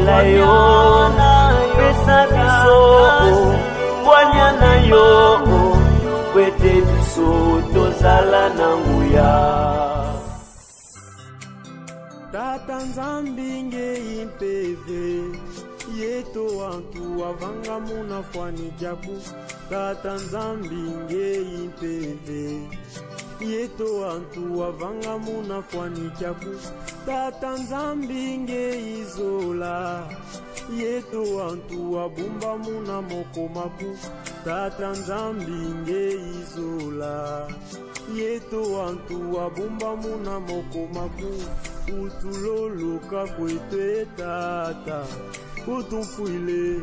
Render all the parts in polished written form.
kolela yo pesa biso bwanya na yo kwete biso tozala na nguya. Tata Nzambi ngei mpeve yeto wantu wavanga muna fwani jabu. Tata Nzambi ngei mpeve yeto wantu wavanga muna fwani jabu. Tata Nzambi ngei zola yeto wantu wabumba muna moko mabu. Tata Nzambi ngei zola yeto wantu wabumba muna moko mabu. Utuloluka kwete tata utumfuile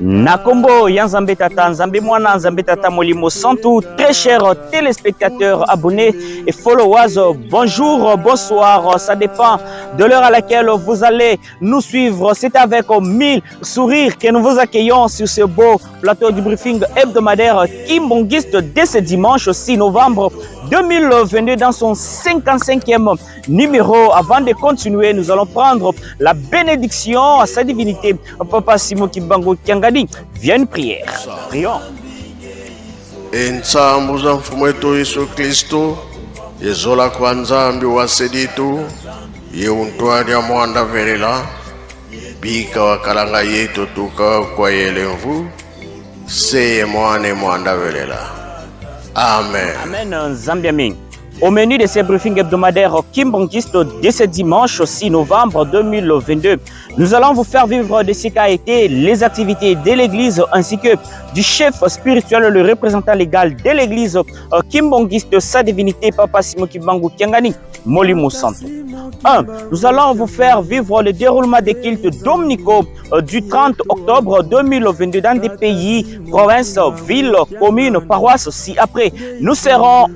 Nakombo Yanzambe Tata, Nzambe Mwana, Nzambe Tata Molimo Santou. Très chers téléspectateurs, abonnés et followers, bonjour, bonsoir, ça dépend de l'heure à laquelle vous allez nous suivre. C'est avec 1000 sourires que nous vous accueillons sur ce beau plateau du briefing hebdomadaire Kimbongiste dès ce dimanche 6 novembre 2022 dans son 55e numéro. Avant de continuer, nous allons prendre la bénédiction à sa divinité, Papa Simon Kimbangu Kiangani. Viens une prière. Prions. Ensambu za mfumu wetu Yesu Kristo, yezola kwa Nzambi waseditu, yeuntwani ya mwanda verela, bika wakalanga yetu tuka kwa yelemvu, seye mwane mwanda verela. Amen. Amen. Nzambi amen. Au menu de ces briefings hebdomadaires Kimbongiste de ce dimanche 6 novembre 2022, nous allons vous faire vivre de ce qu'a été les activités de l'église ainsi que du chef spirituel, le représentant légal de l'église Kimbongiste, sa divinité Papa Simon Kimbangu Kiangani Molimo Santou. 1. Nous allons vous faire vivre le déroulement des cultes dominicaux du 30 octobre 2022 dans des pays, provinces, villes, communes, paroisses. Ci-après, nous serons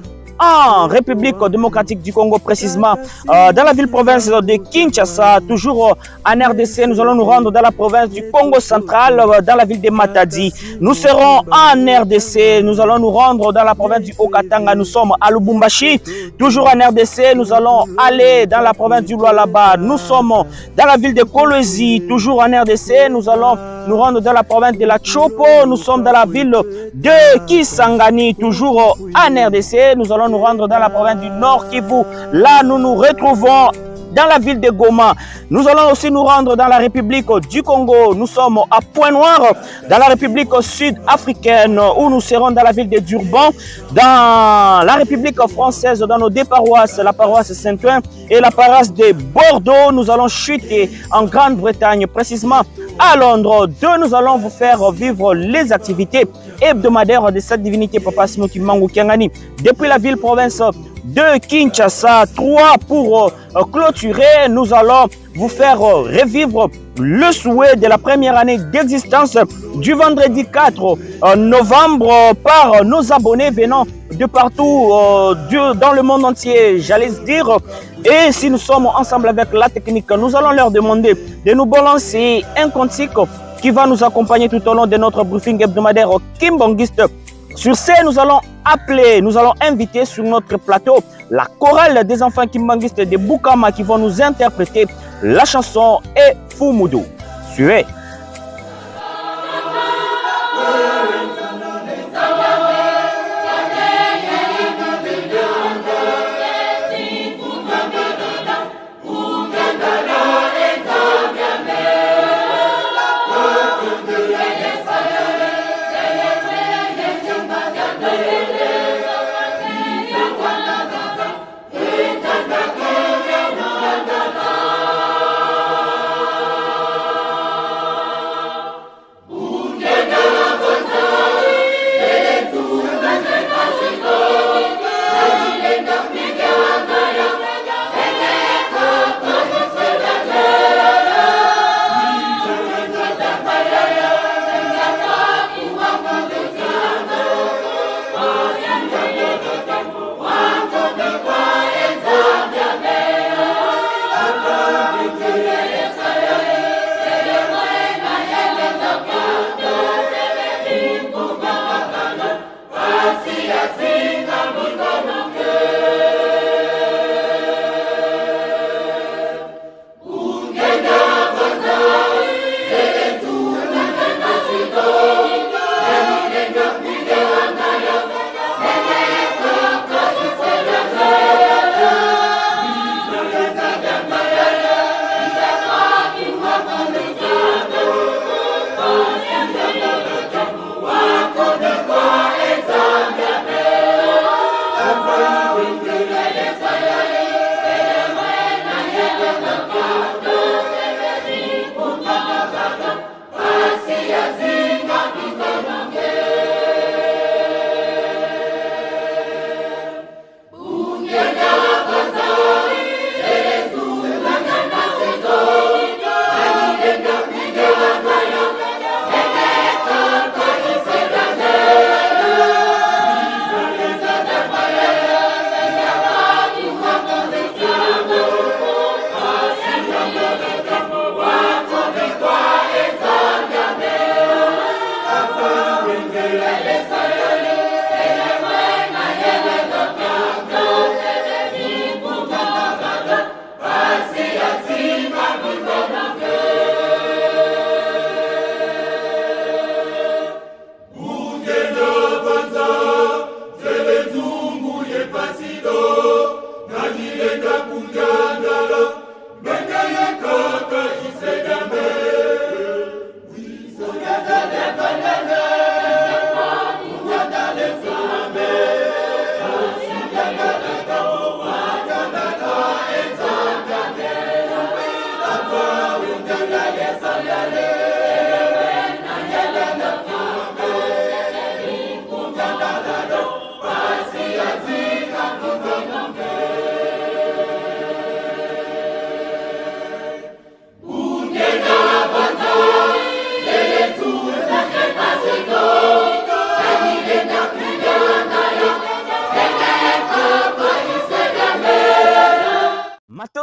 en République démocratique du Congo, précisément dans la ville-province de Kinshasa, toujours en RDC. Nous allons nous rendre dans la province du Congo central, dans la ville de Matadi. Nous serons en RDC, nous allons nous rendre dans la province du Haut-Katanga. Nous sommes à Lubumbashi, toujours en RDC. Nous allons aller dans la province du Lualaba. Nous sommes dans la ville de Kolwezi, toujours en RDC. Nous allons nous rendre dans la province de la Chopo. Nous sommes dans la ville de Kisangani, toujours en RDC. Nous allons nous rendre dans la province du Nord Kivu. Là, nous nous retrouvons dans la ville de Goma. Nous allons aussi nous rendre dans la République du Congo. Nous sommes à Pointe-Noire, dans la République sud-africaine, où nous serons dans la ville de Durban, dans la République française, dans nos deux paroisses, la paroisse Saint-Ouen et la paroisse de Bordeaux. Nous allons chuter en Grande-Bretagne, précisément à Londres. 2. Nous allons vous faire vivre les activités hebdomadaires de cette divinité Papa Simon Kimbangu Kiangani depuis la ville-province de Kinshasa. 3. Pour clôturer, nous allons vous faire revivre le souhait de la première année d'existence du vendredi 4 novembre par nos abonnés venant de partout dans le monde entier, j'allais dire. Et si nous sommes ensemble avec la technique, nous allons leur demander de nous balancer un cantique qui va nous accompagner tout au long de notre briefing hebdomadaire Kimbongiste. Sur ce, nous allons appeler, nous allons inviter sur notre plateau la chorale des enfants kimbanguistes de Bukama qui vont nous interpréter la chanson Et Fumudu. Suivez.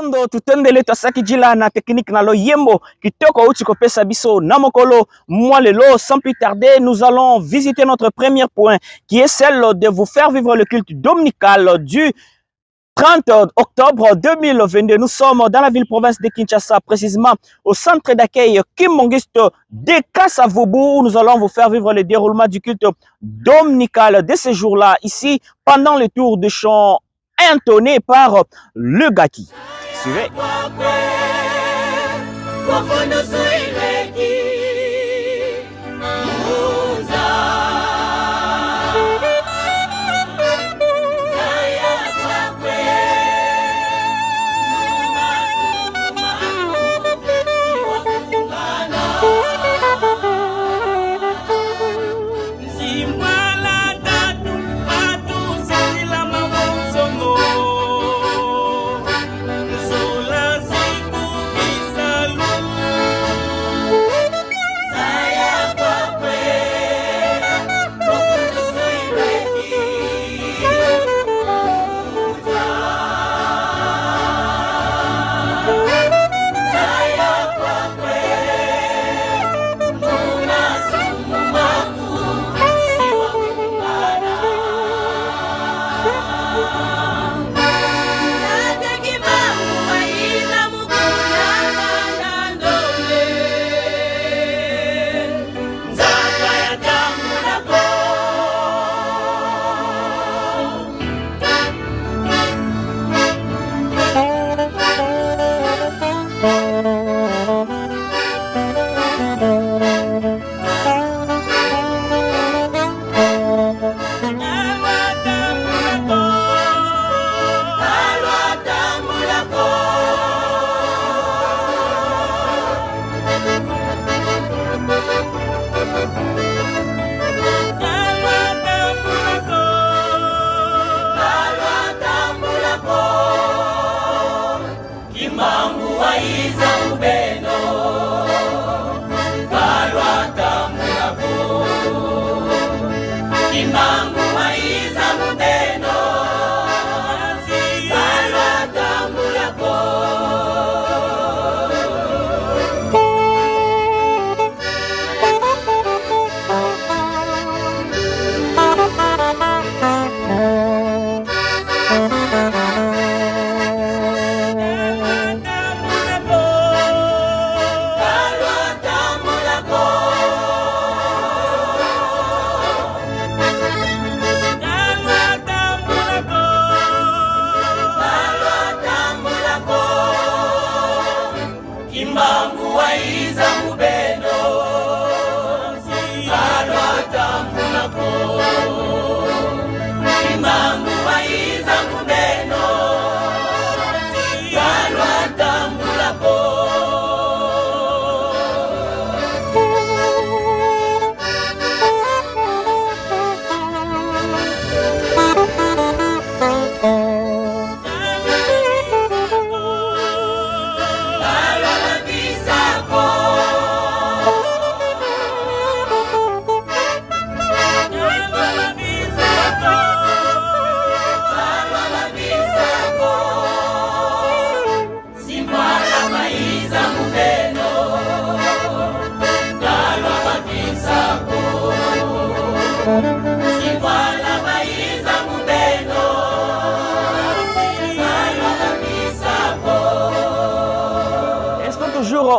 Bando tutendele tosaki jila na technique na lo yembo kitoko uti kopesa biso na mokolo lelo. Sans plus tarder, nous allons visiter notre premier point qui est celle de vous faire vivre le culte dominical du 30 octobre 2022. Nous sommes dans la ville-province de Kinshasa, précisément au centre d'accueil Kim Mengistu de Kasavubu, où nous allons vous faire vivre le déroulement du culte dominical de ce jour-là, ici, pendant le tour de chant intonné par le Gaki. Suivez.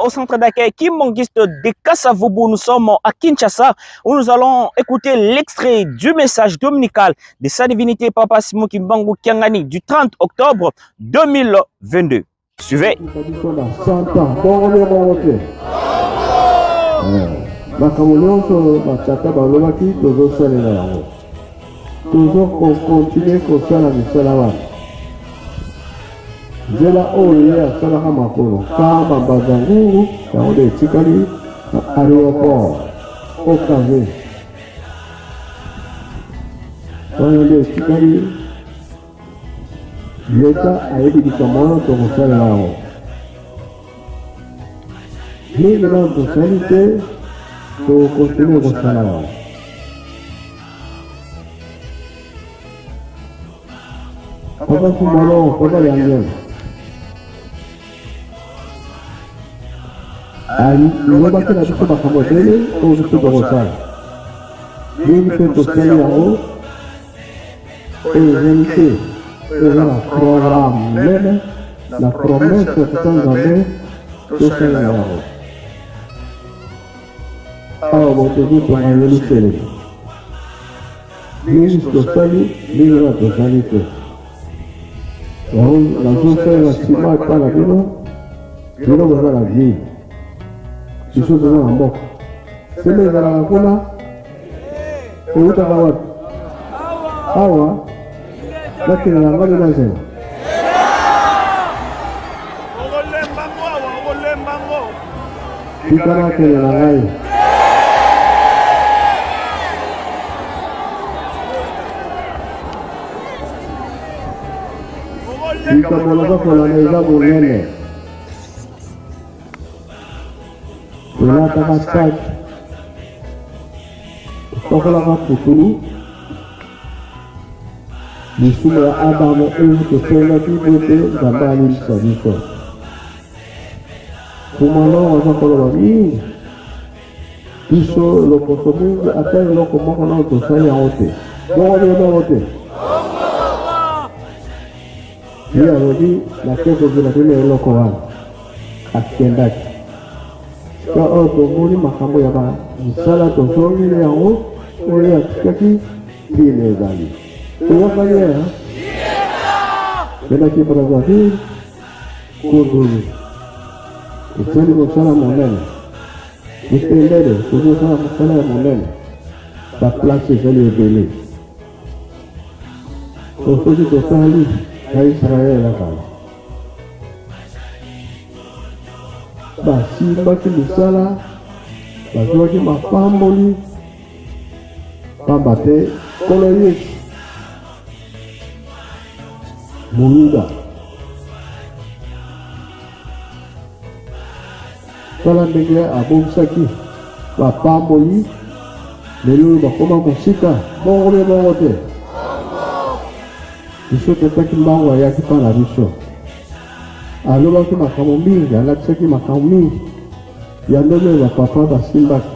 Au centre d'accueil Kim Mengistu de Kasavubu, nous sommes à Kinshasa où nous allons écouter l'extrait du message dominical de sa divinité Papa Simon Kimbangu Kiangani du 30 octobre 2022. Suivez. Jela oye asala makolo kama bazanguru ya ode chikali aeroport okaze ode chikali leta aidi kitamono to kusala lao ni gina to salite to continue kusala lao Papa Simolo, Papa Yangen lobaki na biso makambo ebele oyo biso tokosala mingi mpe tosali yango oyo ezali te eza na programe monene na promese ya tata nzambe tosala yango awa botoki tonga yelusele mingi tosali mingi na tosali te yango nazosala nsima epa na bino bino boza na vie biso toza na mboka seme ezalaka kuna eutaka wapi awa nakende na ngani nazela tika nakende na ngai tika molobakolana eza monene tolataka stade tokolaka putulu lisumu ya adamu oyo tosalaki bote nzambe alibisa biso kumano aza koloba mingi biso loposo mingi ata eloko moko nao tosali yango te bongo bionoko te ye alobi nake kozela bino eloko wana akendaki ka oyo tomoni makambo ya misala tozongile yango oyo atikaki mpine ezali toyokani ya pendaki Brazzaville Kundulu tosali mosala monene mitendele tozosala mosala ya monene baplace ezali ebele soki tosali na Israel akala basimbaki misala bazwaki mapamboli pamba te nkolo Yesu moyuda tala ndenge abongisaki bapamboli lelo oyo bakoma mosika bongo be bongo te biso totaki mbango ayaki mpa na biso alobaki makambo mingi alatisaki makambo mingi ya ndenge oyo bapapa basimbaki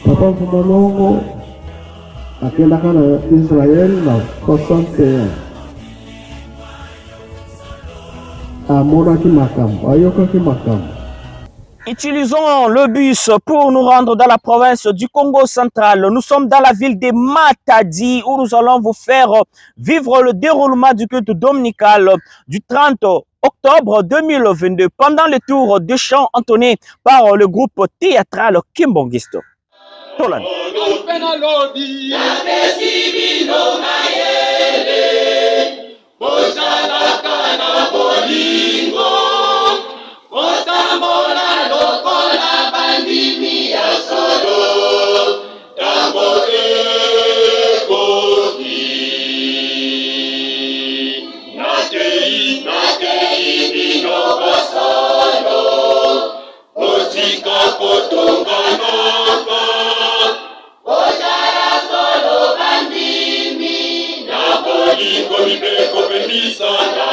papa mfumalongo akendaka na Israel na 61 amonaki makambo ayokaki makambo. Utilisons le bus pour nous rendre dans la province du Congo central. Nous sommes dans la ville de Matadi où nous allons vous faire vivre le déroulement du culte dominical du 30 octobre 2022 pendant le tour de chant entonné par le groupe théâtral Kimbongisto. Tolan. Otambola lokola bandimi ya solo tambo ekoki natei bino basolo otika kotonganaka ojala solo bandimi na bolingo mibeko bemisana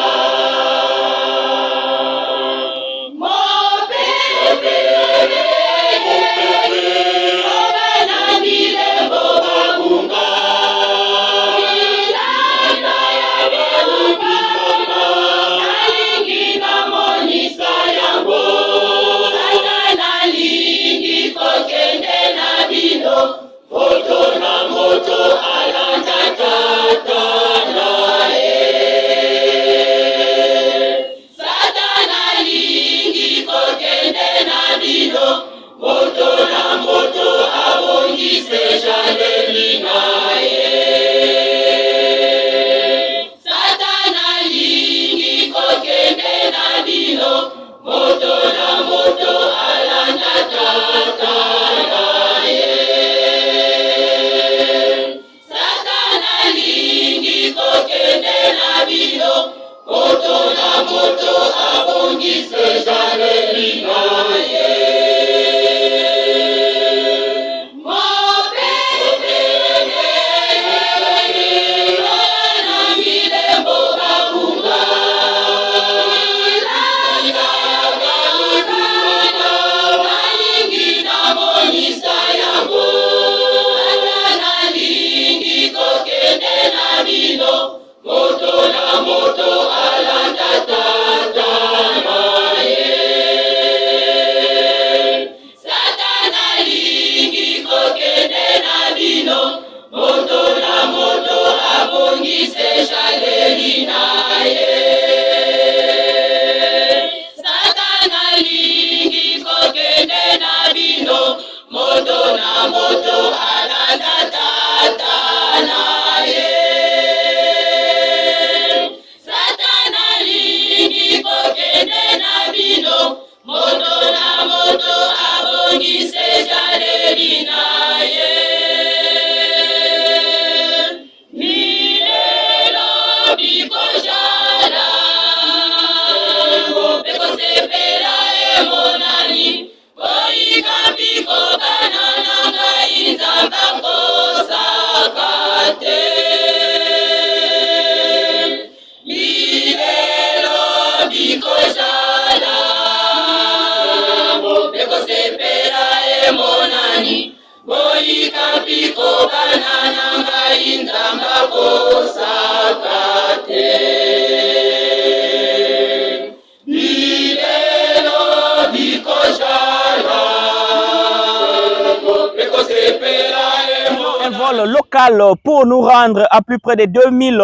Un vol local pour nous rendre à plus près de 2000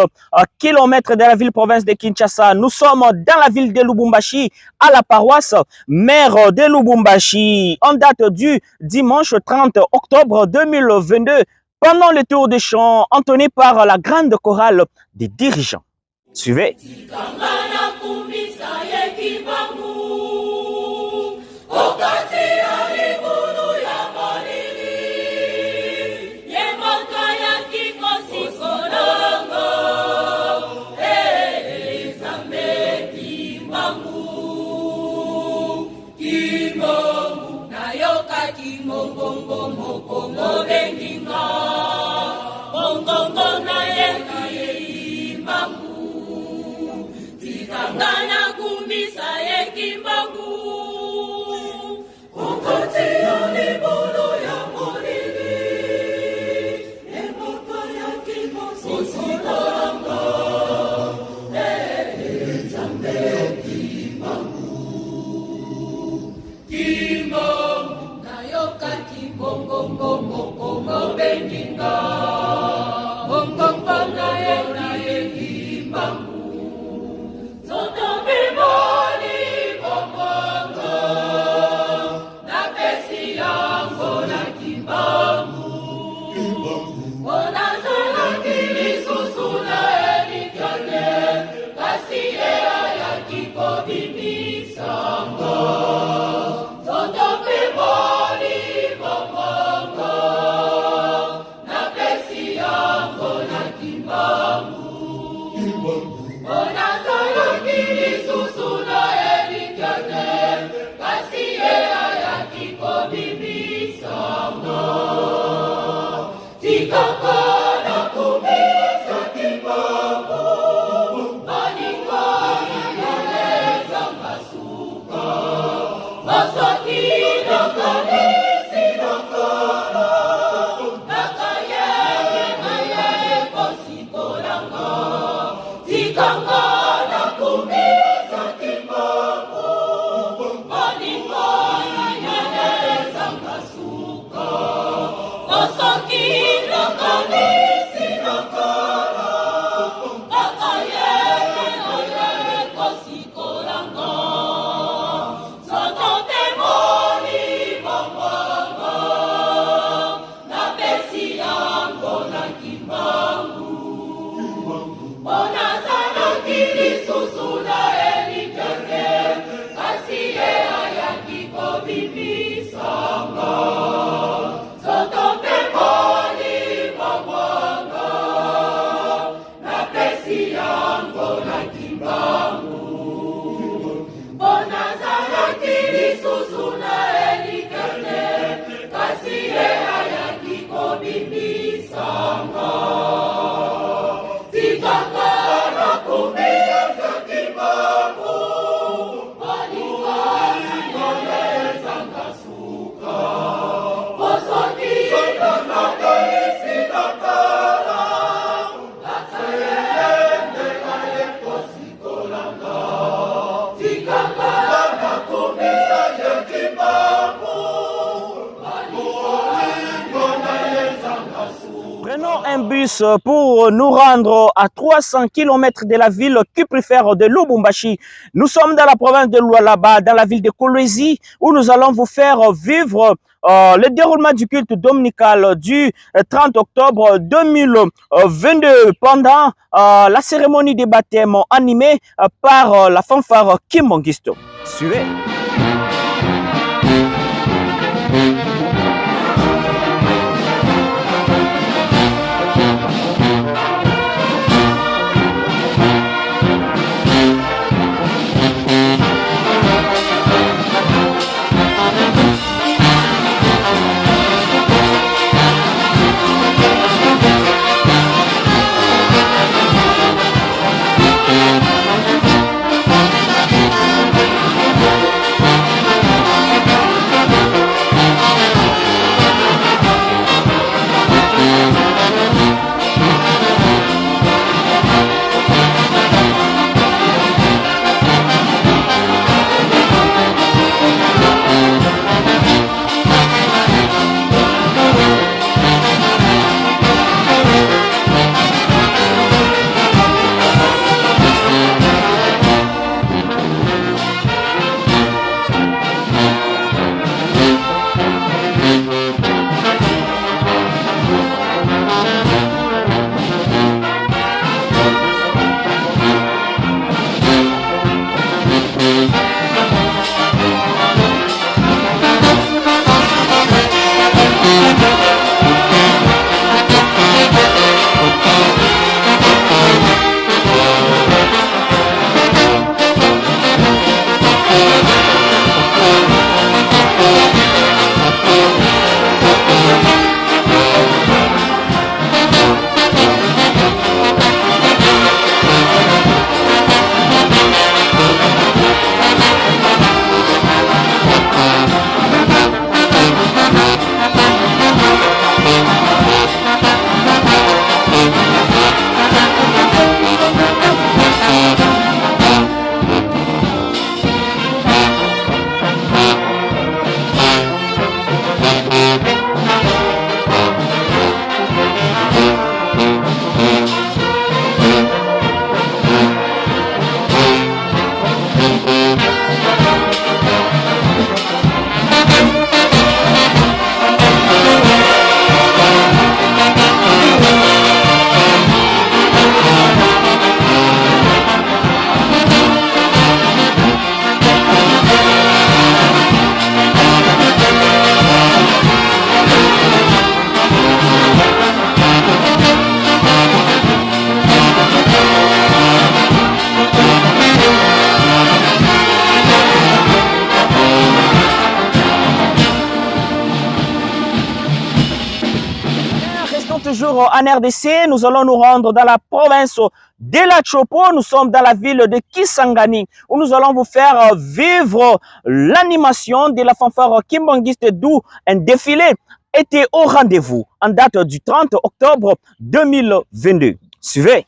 km de la ville-province de Kinshasa. Nous sommes dans la ville de Lubumbashi, à la paroisse mère de Lubumbashi, en date du dimanche 30 octobre 2022, pendant le tour de chant entonné par la grande chorale des dirigeants. Suivez. Prenons un bus pour nous rendre à 300 km de la ville cuprifère de Lubumbashi. Nous sommes dans la province de Lualaba, dans la ville de Kolwezi, où nous allons vous faire vivre le déroulement du culte dominical du 30 octobre 2022 pendant la cérémonie des baptêmes animée par la fanfare Kimbongisto. Suivez. retour en RDC. Nous allons nous rendre dans la province de la Chopo. Nous sommes dans la ville de Kisangani où nous allons vous faire vivre l'animation de la fanfare kimbangiste d'où un défilé était au rendez-vous en date du 30 octobre 2022. Suivez.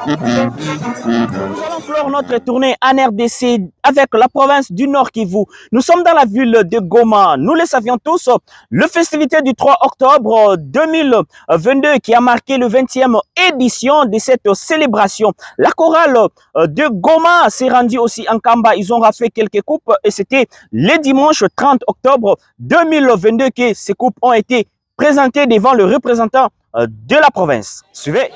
Nous allons clore notre tournée en RDC avec la province du Nord Kivu. Nous sommes dans la ville de Goma. Nous le savions tous, le festivité du 3 octobre 2022 qui a marqué le 20e édition de cette célébration. La chorale de Goma s'est rendue aussi en Kamba. Ils ont raflé quelques coupes et c'était le dimanche 30 octobre 2022 que ces coupes ont été présentées devant le représentant de la province. Suivez.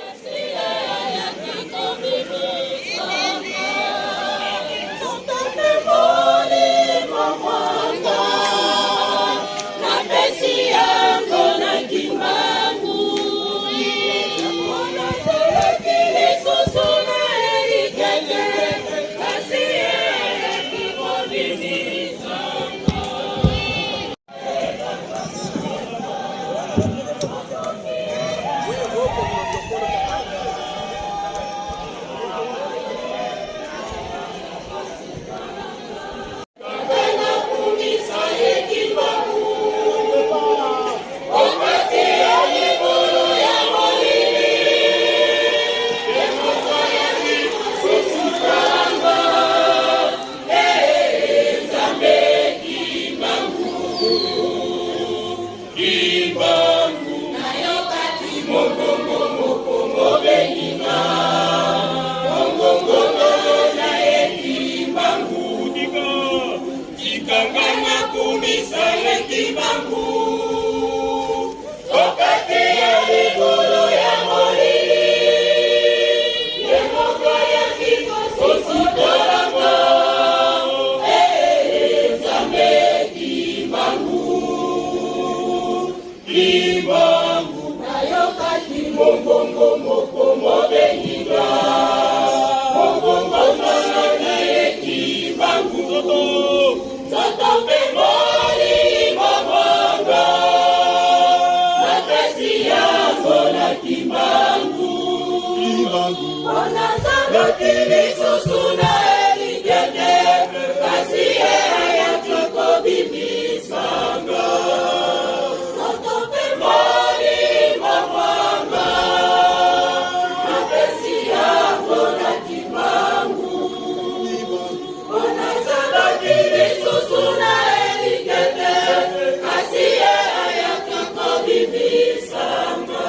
Kimbangu Kimbangu nayoka kimongongo moko mobenyiga mongongo naye Kimbangu Soto pemori mabanga Nakasi yango na Kimbangu Ona zanga kini susuna eligete Kasi ya choko bibi sanga Soto pemori mabanga Nakasi yango na Kimbangu Ona zanga kini susuna eligete Kasi ya choko bibi sanga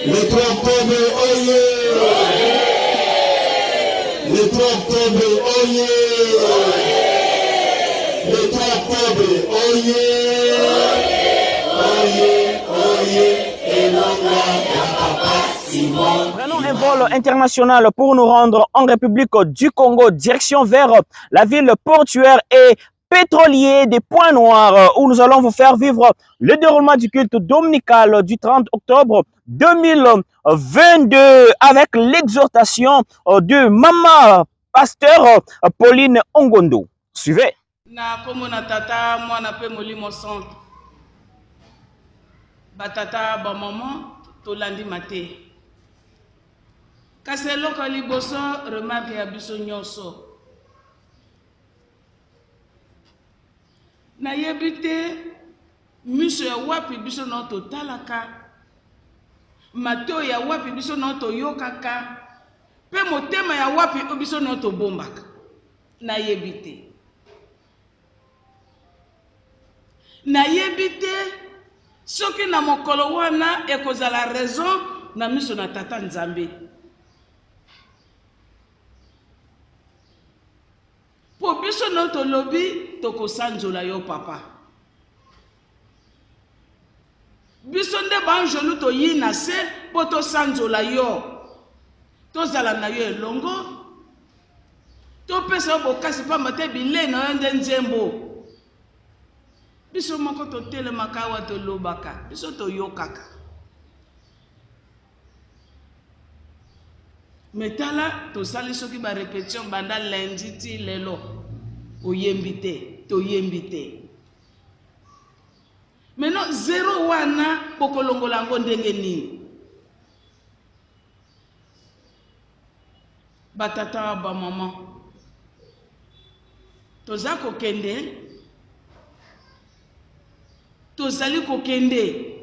Le 3 octobre, oyez! Le 3 octobre, oyez! Le 3 octobre, oyez! Oyez, oyez, et l'envoi d'un papa Simon. Prenons un vol international pour nous rendre en République du Congo, direction vers la ville portuaire et pétrolier des Points Noirs, où nous allons vous faire vivre le déroulement du culte dominical du 30 octobre 2022 avec l'exhortation de Maman Pasteur Pauline Ongondo. Suivez. Na komo na tata mwana pe molimo centre. Ba tata ba maman to landi mate. Kaselo ka liboso remarque ya biso nyonso. Na yebite miso ya wapi biso na to talaka. Mateo ya wapi biso na to yokaka. Pe motema ya wapi biso na to bombaka. Na yebite. Na yebite soki na mokolo wana ekozala raison na miso na tata Nzambe. Po biso na to lobi tokosanzola yo papa. Biso nde banjolu to yina se po to sanzola yo. To zala na yo elongo. To pesa bokasi pa mate bile na yo nzembo. Biso moko to telema kawa to lobaka. Biso to yokaka. Metala to sali soki ba répétition banda lundi ti lelo. Oyembite, to yembite. Maintenant zéro wana pokolongola ngo ndenge nini. Batata ba maman. Toza kokende. Tozali kokende.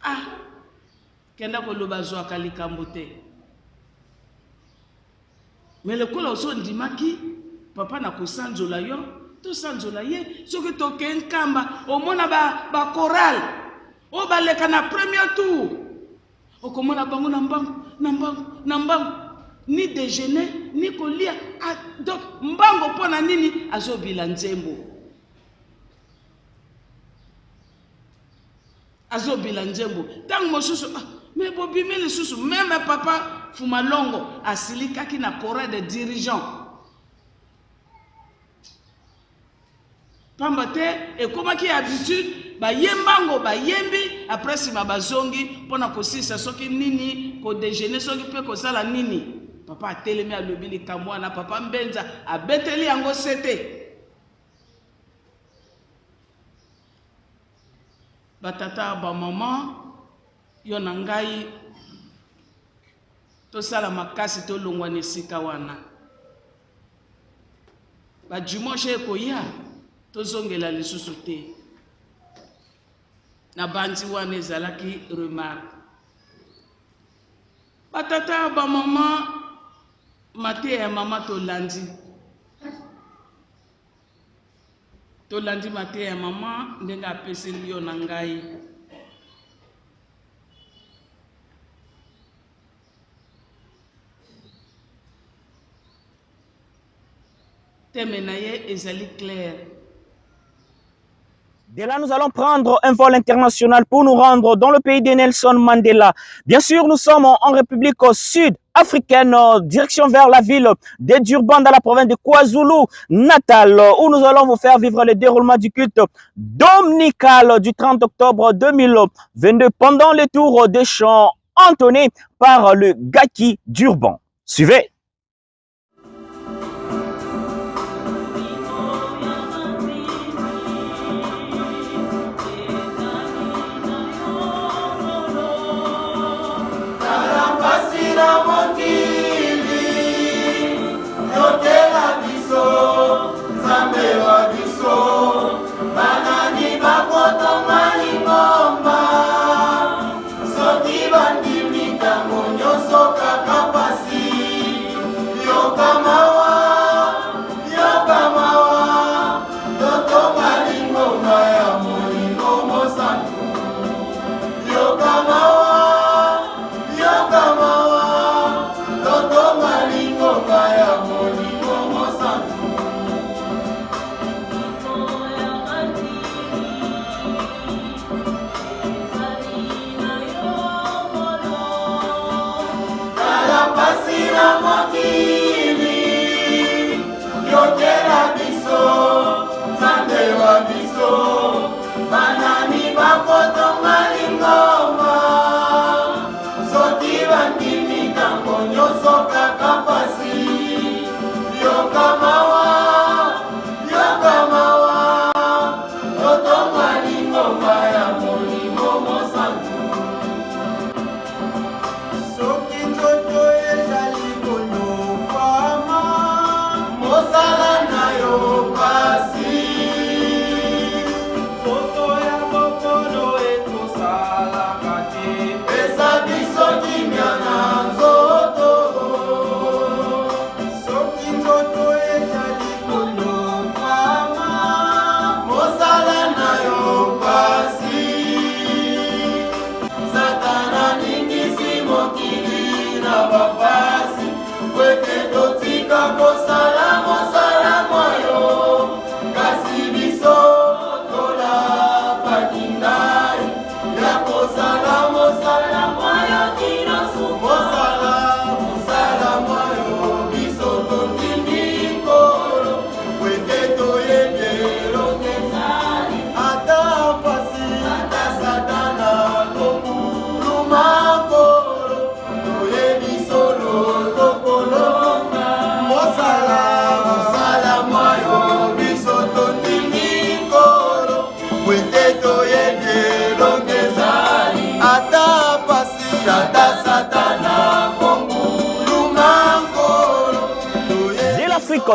Ah. Kenda koloba zwa kalikambo te. Mais le kola oso ndimaki papa na kosanzola yo to sanzola ye soki to kenkamba omona ba choral o baleka na premier tour okomona bango na mbango ni déjeuner ni kolia donc mbango pona nini azobila nzembo tango mosusu mais bobimi lisusu même papa Fumalongo asilikaki na chorale de dirigeants. Pambate ekomaki habitude ba yembango ba yembi après sima bazongi pona kosisa soki nini ko déjeuner soki pe ko sala nini papa atelemi alobili kamwana papa Mbenza abeteli yango sete batata ba maman yo na ngai tosala makasi tolongwa na esika wana badimanche ekoya tozongela lisusu te na bandi wana ezalaki remarque batata bamama mate ya mama tolandi mate ya mama ndenge apeseli yo na ngai teme na ye ezali clair. De là, nous allons prendre un vol international pour nous rendre dans le pays de Nelson Mandela. Bien sûr, nous sommes en République sud-africaine, direction vers la ville de Durban, dans la province de KwaZulu-Natal, où nous allons vous faire vivre le déroulement du culte dominical du 30 octobre 2022 pendant le tour des chants entonnés par le Gaki d'Urban. Suivez.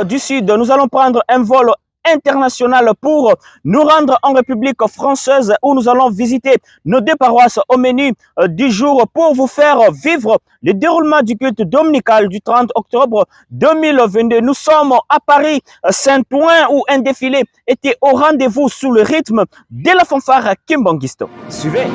Du Sud, nous allons prendre un vol international pour nous rendre en République française où nous allons visiter nos deux paroisses au menu du jour pour vous faire vivre le déroulement du culte dominical du 30 octobre 2022. Nous sommes à Paris Saint-Ouen où un défilé était au rendez-vous sous le rythme de la fanfare Kimbangisto. Suivez.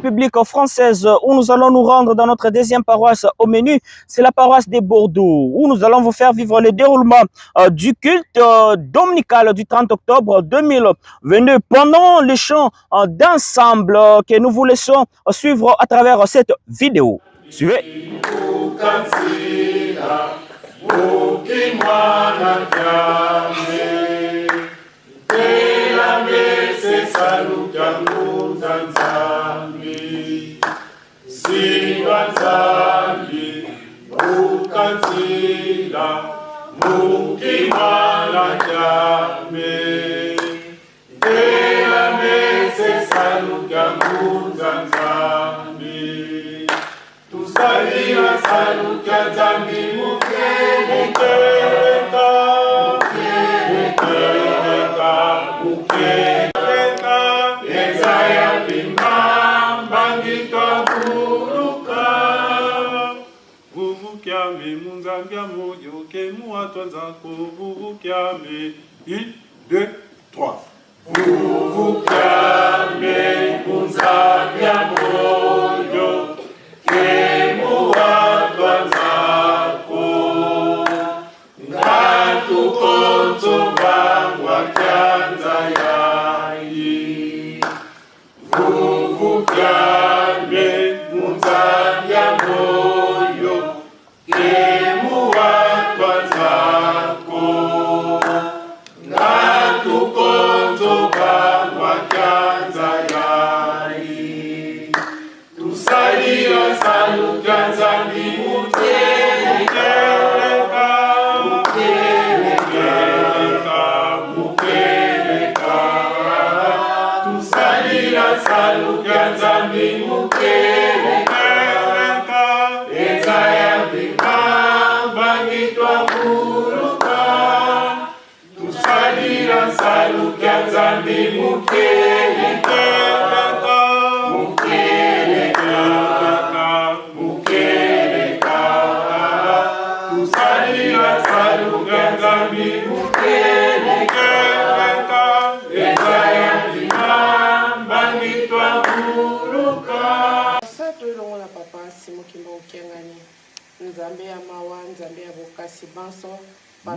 République française où nous allons nous rendre dans notre deuxième paroisse au menu. C'est la paroisse des Bordeaux où nous allons vous faire vivre le déroulement du culte dominical du 30 octobre 2022 pendant les chants d'ensemble que nous vous laissons suivre à travers cette vidéo. Suivez.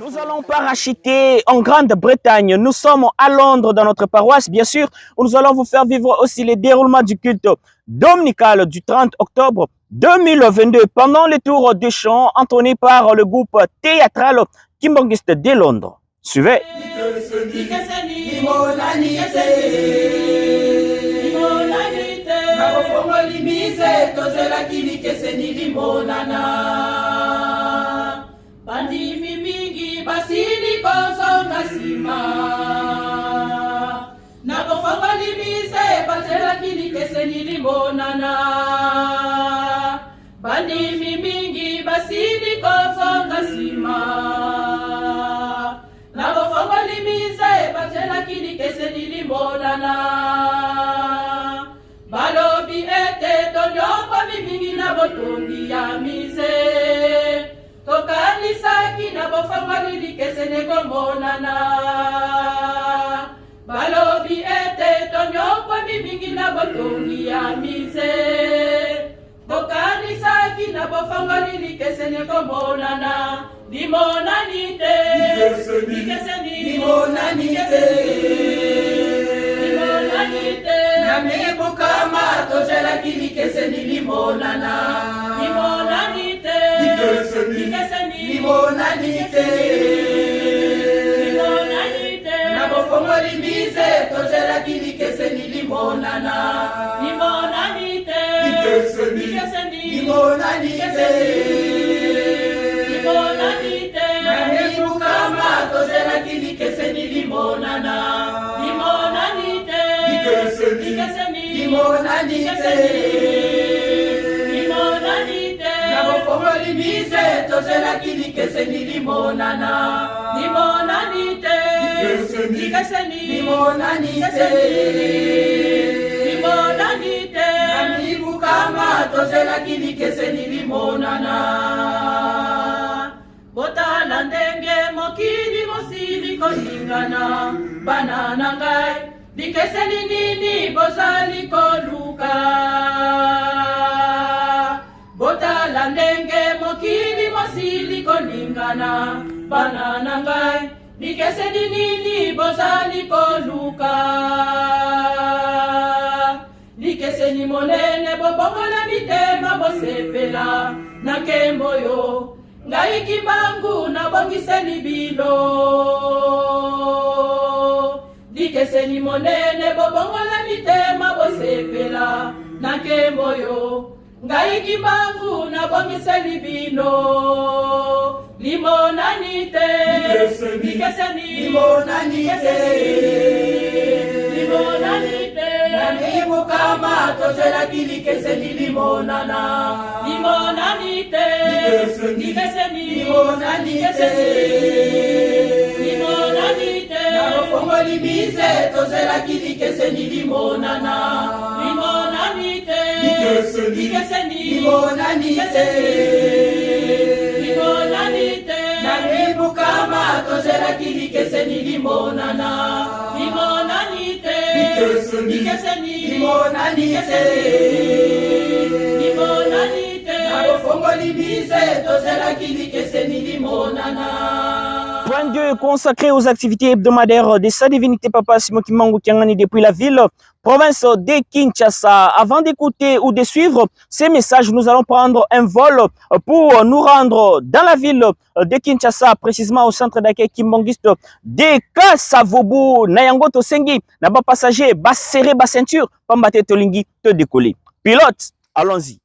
Nous allons parachuter en Grande-Bretagne. Nous sommes à Londres dans notre paroisse, bien sûr, où nous allons vous faire vivre aussi le déroulement du culte dominical du 30 octobre 2022 pendant les tours de chant entonnés par le groupe théâtral Kimbangiste de Londres. Suivez. Bandimi mingi basili kozonga sima na bofongo limise batela kili keseni limonana. Bandimi mingi basili kozonga sima na bofongo limise batela kili keseni limonana. Balobi ete tonyoko mingi na botongi ya mise tokanisaki na bofangwali likesene komonana. Balobi ete tonyokwa mimingi na botongi ya mise tokanisaki na bofangwali likesene komonana. Limonanite limonanite namebukama tozelaki likeseni limonana. Limonanite limonanite na bofongo limise tozelaki likeseni limonana. Limonanite limonanite na mebukama tozelaki likeseni limonana. Limonanite limonanite na bofongo limise tozelaki likeseni limonana. Limonanite limonanite na mibukama tozelaki likeseni limonana. Botala ndenge mokili mosili kolingana bana na ngai likeseni nini bozali koluka. kolingana bana na ngai bikeseni nini bozali koluka bikeseni monene bobongola mitema bosepela na nkembo yo ngai kimbangu nabongiseni bilo bikeseni monene bobongola mitema bosepela na nkembo yo ngai kimbangu nabongiseni bino limonanite bikeseni limonanite nanibu kama tozelaki likeseni limonana limonanite bikeseni limonanite nalofongoli bize tozelaki likeseni limonana limonanite bikeseni limonanite nanibu kama tozelaki likeseni limonana limonanite bikeseni limonanite nalofongoli bize tozelaki likeseni limonana. Point 2 consacré aux activités hebdomadaires de sa divinité Papa Simon Kimbangu Kiangani depuis la ville, province de Kinshasa. Avant d'écouter ou de suivre ces messages, nous allons prendre un vol pour nous rendre dans la ville de Kinshasa, précisément au centre d'accueil kimbanguiste de Kasavubu. Nayango Tosengi, n'a-ba passager, bas serré, bas ceinture, pambate tolingi, te décoller. Pilote, allons-y.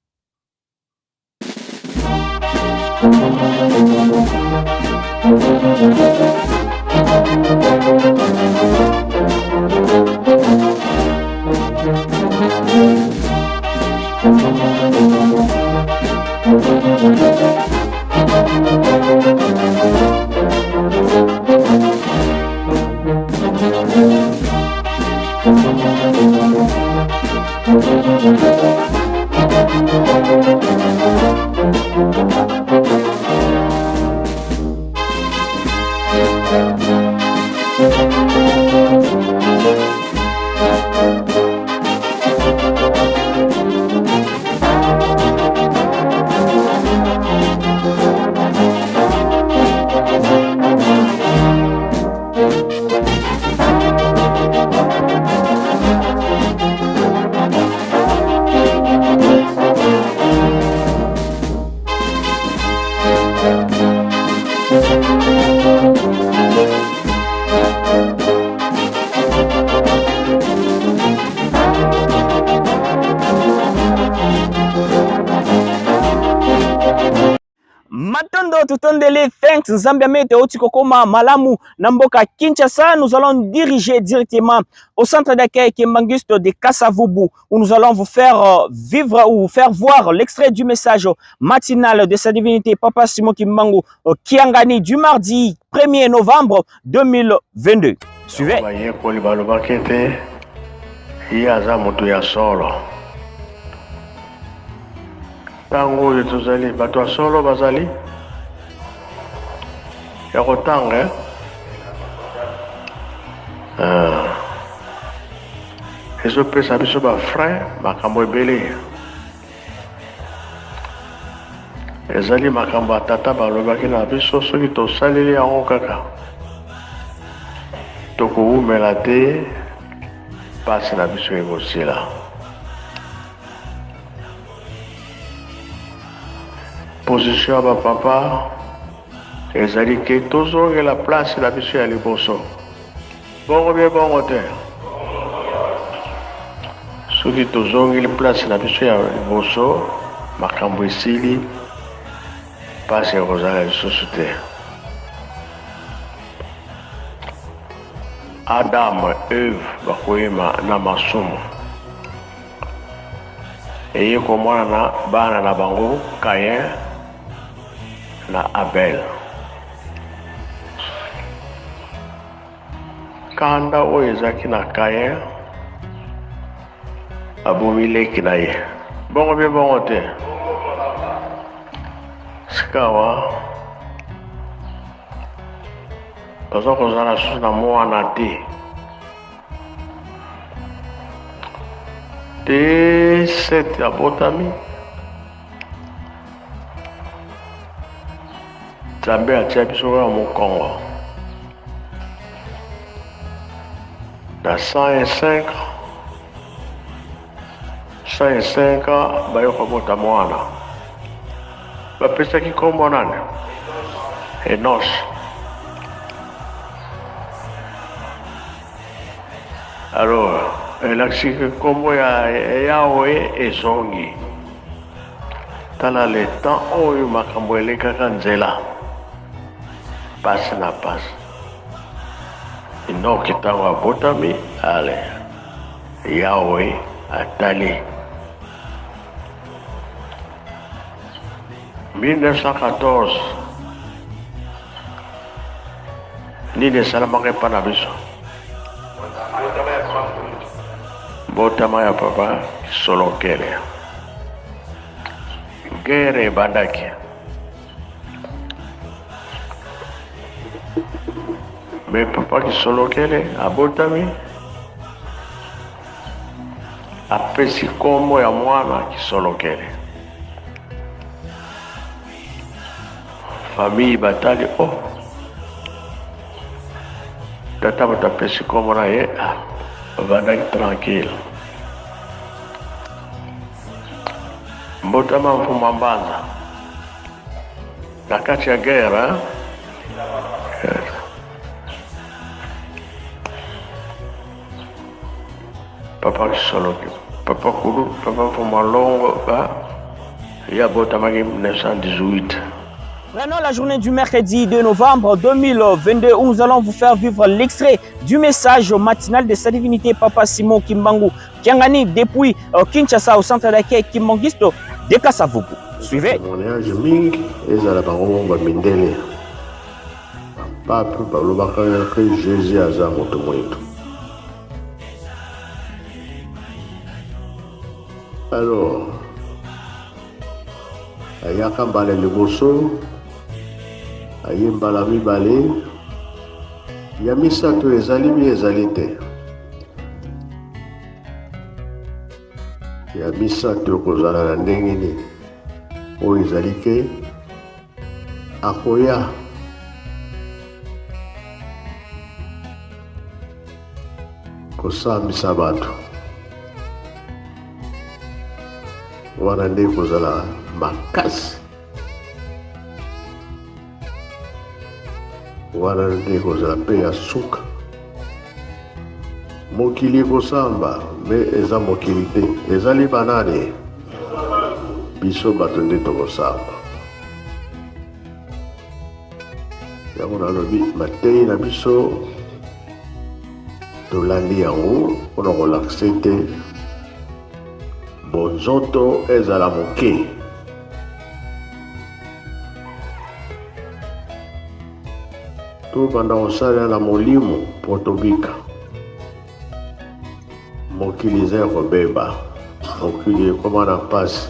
Matondo tutondele, thanks Zambia Mete Otikokoma Malamu Namboka Kinshasa. Nous allons diriger directement au centre d'accueil kimbanguiste de Kasavubu, où nous allons vous faire vivre ou vous faire voir l'extrait du message matinal de sa divinité Papa Simon Kimbangu Kiangani du mardi 1er novembre 2022. Suivez. Tango oyo tozali bato ya solo bazali ya kotanga ezopesa biso bafrein makambo ebele ezali makambo ya tata balobaki na biso soki tosaleli yango kaka tokowumela te pasi na biso ekosila. Position à papa, ezali ke tozonge la place la biso ya liboso. Bongo bien bongo te. Soki tozonge la place la biso ya liboso, makambo esili, pasi ya kozala lisusu te. Adam, Eve, bakoyema na masumu. Eye komona na bana na bango, Caïn na Abel. Kanda oyo ezaki na Caïn abomi leki na ye. Bongo bien bongo te. Sikawa toza kozala susu na mwana te. Te sete abotami Nzambe atia biso na mokongo na 105 bayo kobota mwana bapesaki kombo nani? Enos. Alors elakisi kombo ya Yahweh ezongi tala le temps oyo makambo elekaka nzela pasi na pasi. Enoki ntango abotami ale Yahweh atali 1914 nini esalamaka epa na biso? Botama ya papa Solokele. Gere ebandaki me papa Solokele abotami apesi kombo ya mwana Solokele. Famille batali tata batapesi kombo na ye bandaki tranquille. Mbotama mfuma mbanza na kati ya guerre papa Solokele, papa Kulu, papa mfuma longo ya botamaki 1918. Prenons la journée du mercredi 2 novembre 2022 où nous allons vous faire vivre l'extrait du message matinal de sa divinité Papa Simon Kimbangu Kiangani depuis Kinshasa au centre d'accueil Kimbangisto de Kasavubu. Suivez. Témoignage mingi ezala bango bamindele pape balobaka que Jésus aza moto mwetu. Alors ayaka mbala liboso ayembala mibale ya misato ezali bi ezali te ya misato kozala na ndenge nini oyo ezali ke akoya kosambisa bato wana nde kozala makasi wana nde kozala mpe ya suka mokili kosamba me eza mokili te ezali banani biso bato nde tokosamba yango nalobi matei na biso tolandi yango mpona kolakisa te bonzoto ezala moke tobanda kosalela na molimo mpo tobika. Mokili eza ya kobeba, mokili ekoma na mpasi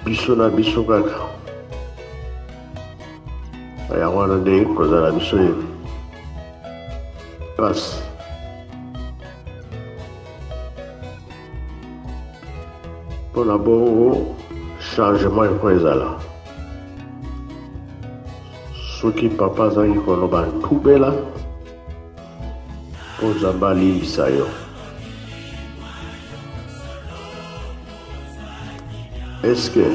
biso na biso kaka yango wana nde kozala biso mpasi. Mpona bongo changement eko ezala soki papa azangi koloba ntubela mpo Nzambe alimbisa yo. Eske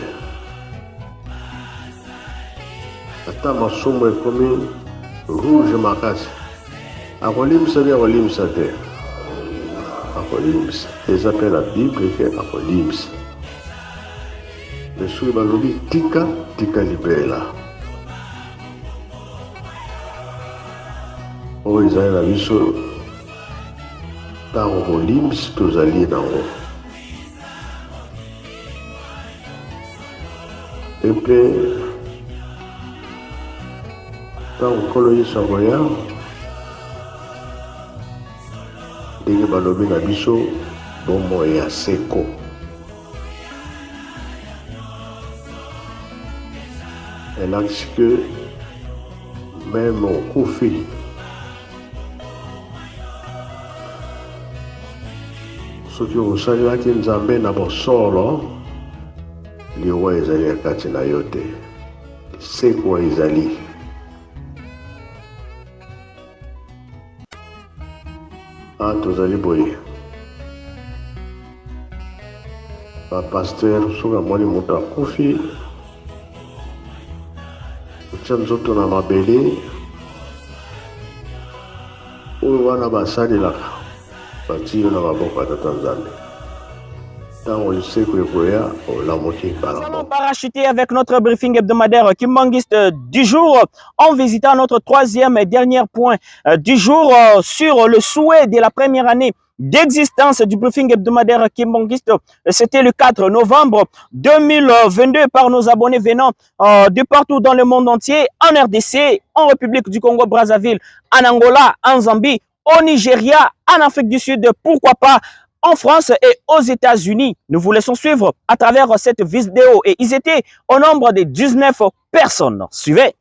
ata masumu ekomi rouge makasi akolimbisa te akolimbisa te akolimbisa eza mpe na Bible ke akolimbisa me soki balobi tika tika libela oyo ezali na biso ntango kolimbisi tozali nango epe ntango nkolo Yesu akoya ndenge balobi na biso bomoi ya seko elakisi ke meme okufi soki osalelaki Nzambe na bosolo liwa ezali ya kati na yo te, sekwa ezali. Tozali boye bapaster soki amoni moto akufi otya nzoto na mabele oyo wana basalelaka batie yo na maboko ya Tata Nzambe. Ntango lisekwa ekoya olamoki kala. Nous allons parachuter avec notre briefing hebdomadaire Kimbangiste du jour en visitant notre troisième et dernier point du jour sur le souhait de la première année d'existence du briefing hebdomadaire Kimbangiste. C'était le 4 novembre 2022 par nos abonnés venant de partout dans le monde entier, en RDC, en République du Congo-Brazzaville, en Angola, en Zambie, au Nigeria, en Afrique du Sud, pourquoi pas en France et aux États-Unis. Nous vous laissons suivre à travers cette vidéo et ils étaient au nombre de 19 personnes. Suivez.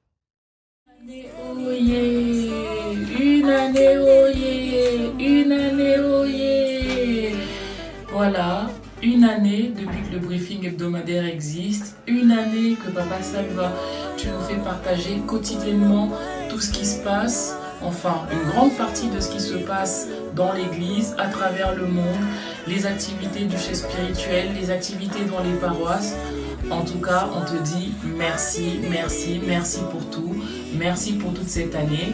Une année, voilà, une année depuis que le briefing hebdomadaire existe, une année que Papa Salva, tu nous fais partager quotidiennement tout ce qui se passe, enfin une grande partie de ce qui se passe dans l'église, à travers le monde, les activités du chef spirituel, les activités dans les paroisses. En tout cas, on te dit merci, merci, merci pour tout, merci pour toute cette année.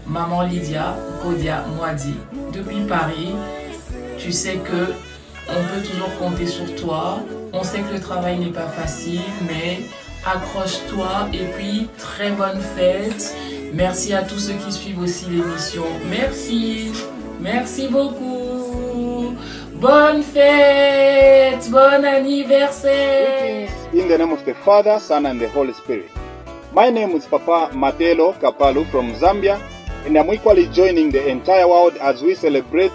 Maman Lydia, Kodia, Moadi, depuis Paris, tu sais que on peut toujours compter sur toi. On sait que le travail n'est pas facile, mais accroche-toi et puis très bonne fête. Merci à tous ceux qui suivent aussi l'émission. Merci. Merci beaucoup. Bonne fête. Bon anniversaire. In the name of the Father, Son and the Holy Spirit. My name is Papa Matelo Kapalu from Zambia, and I'm equally joining the entire world as we celebrate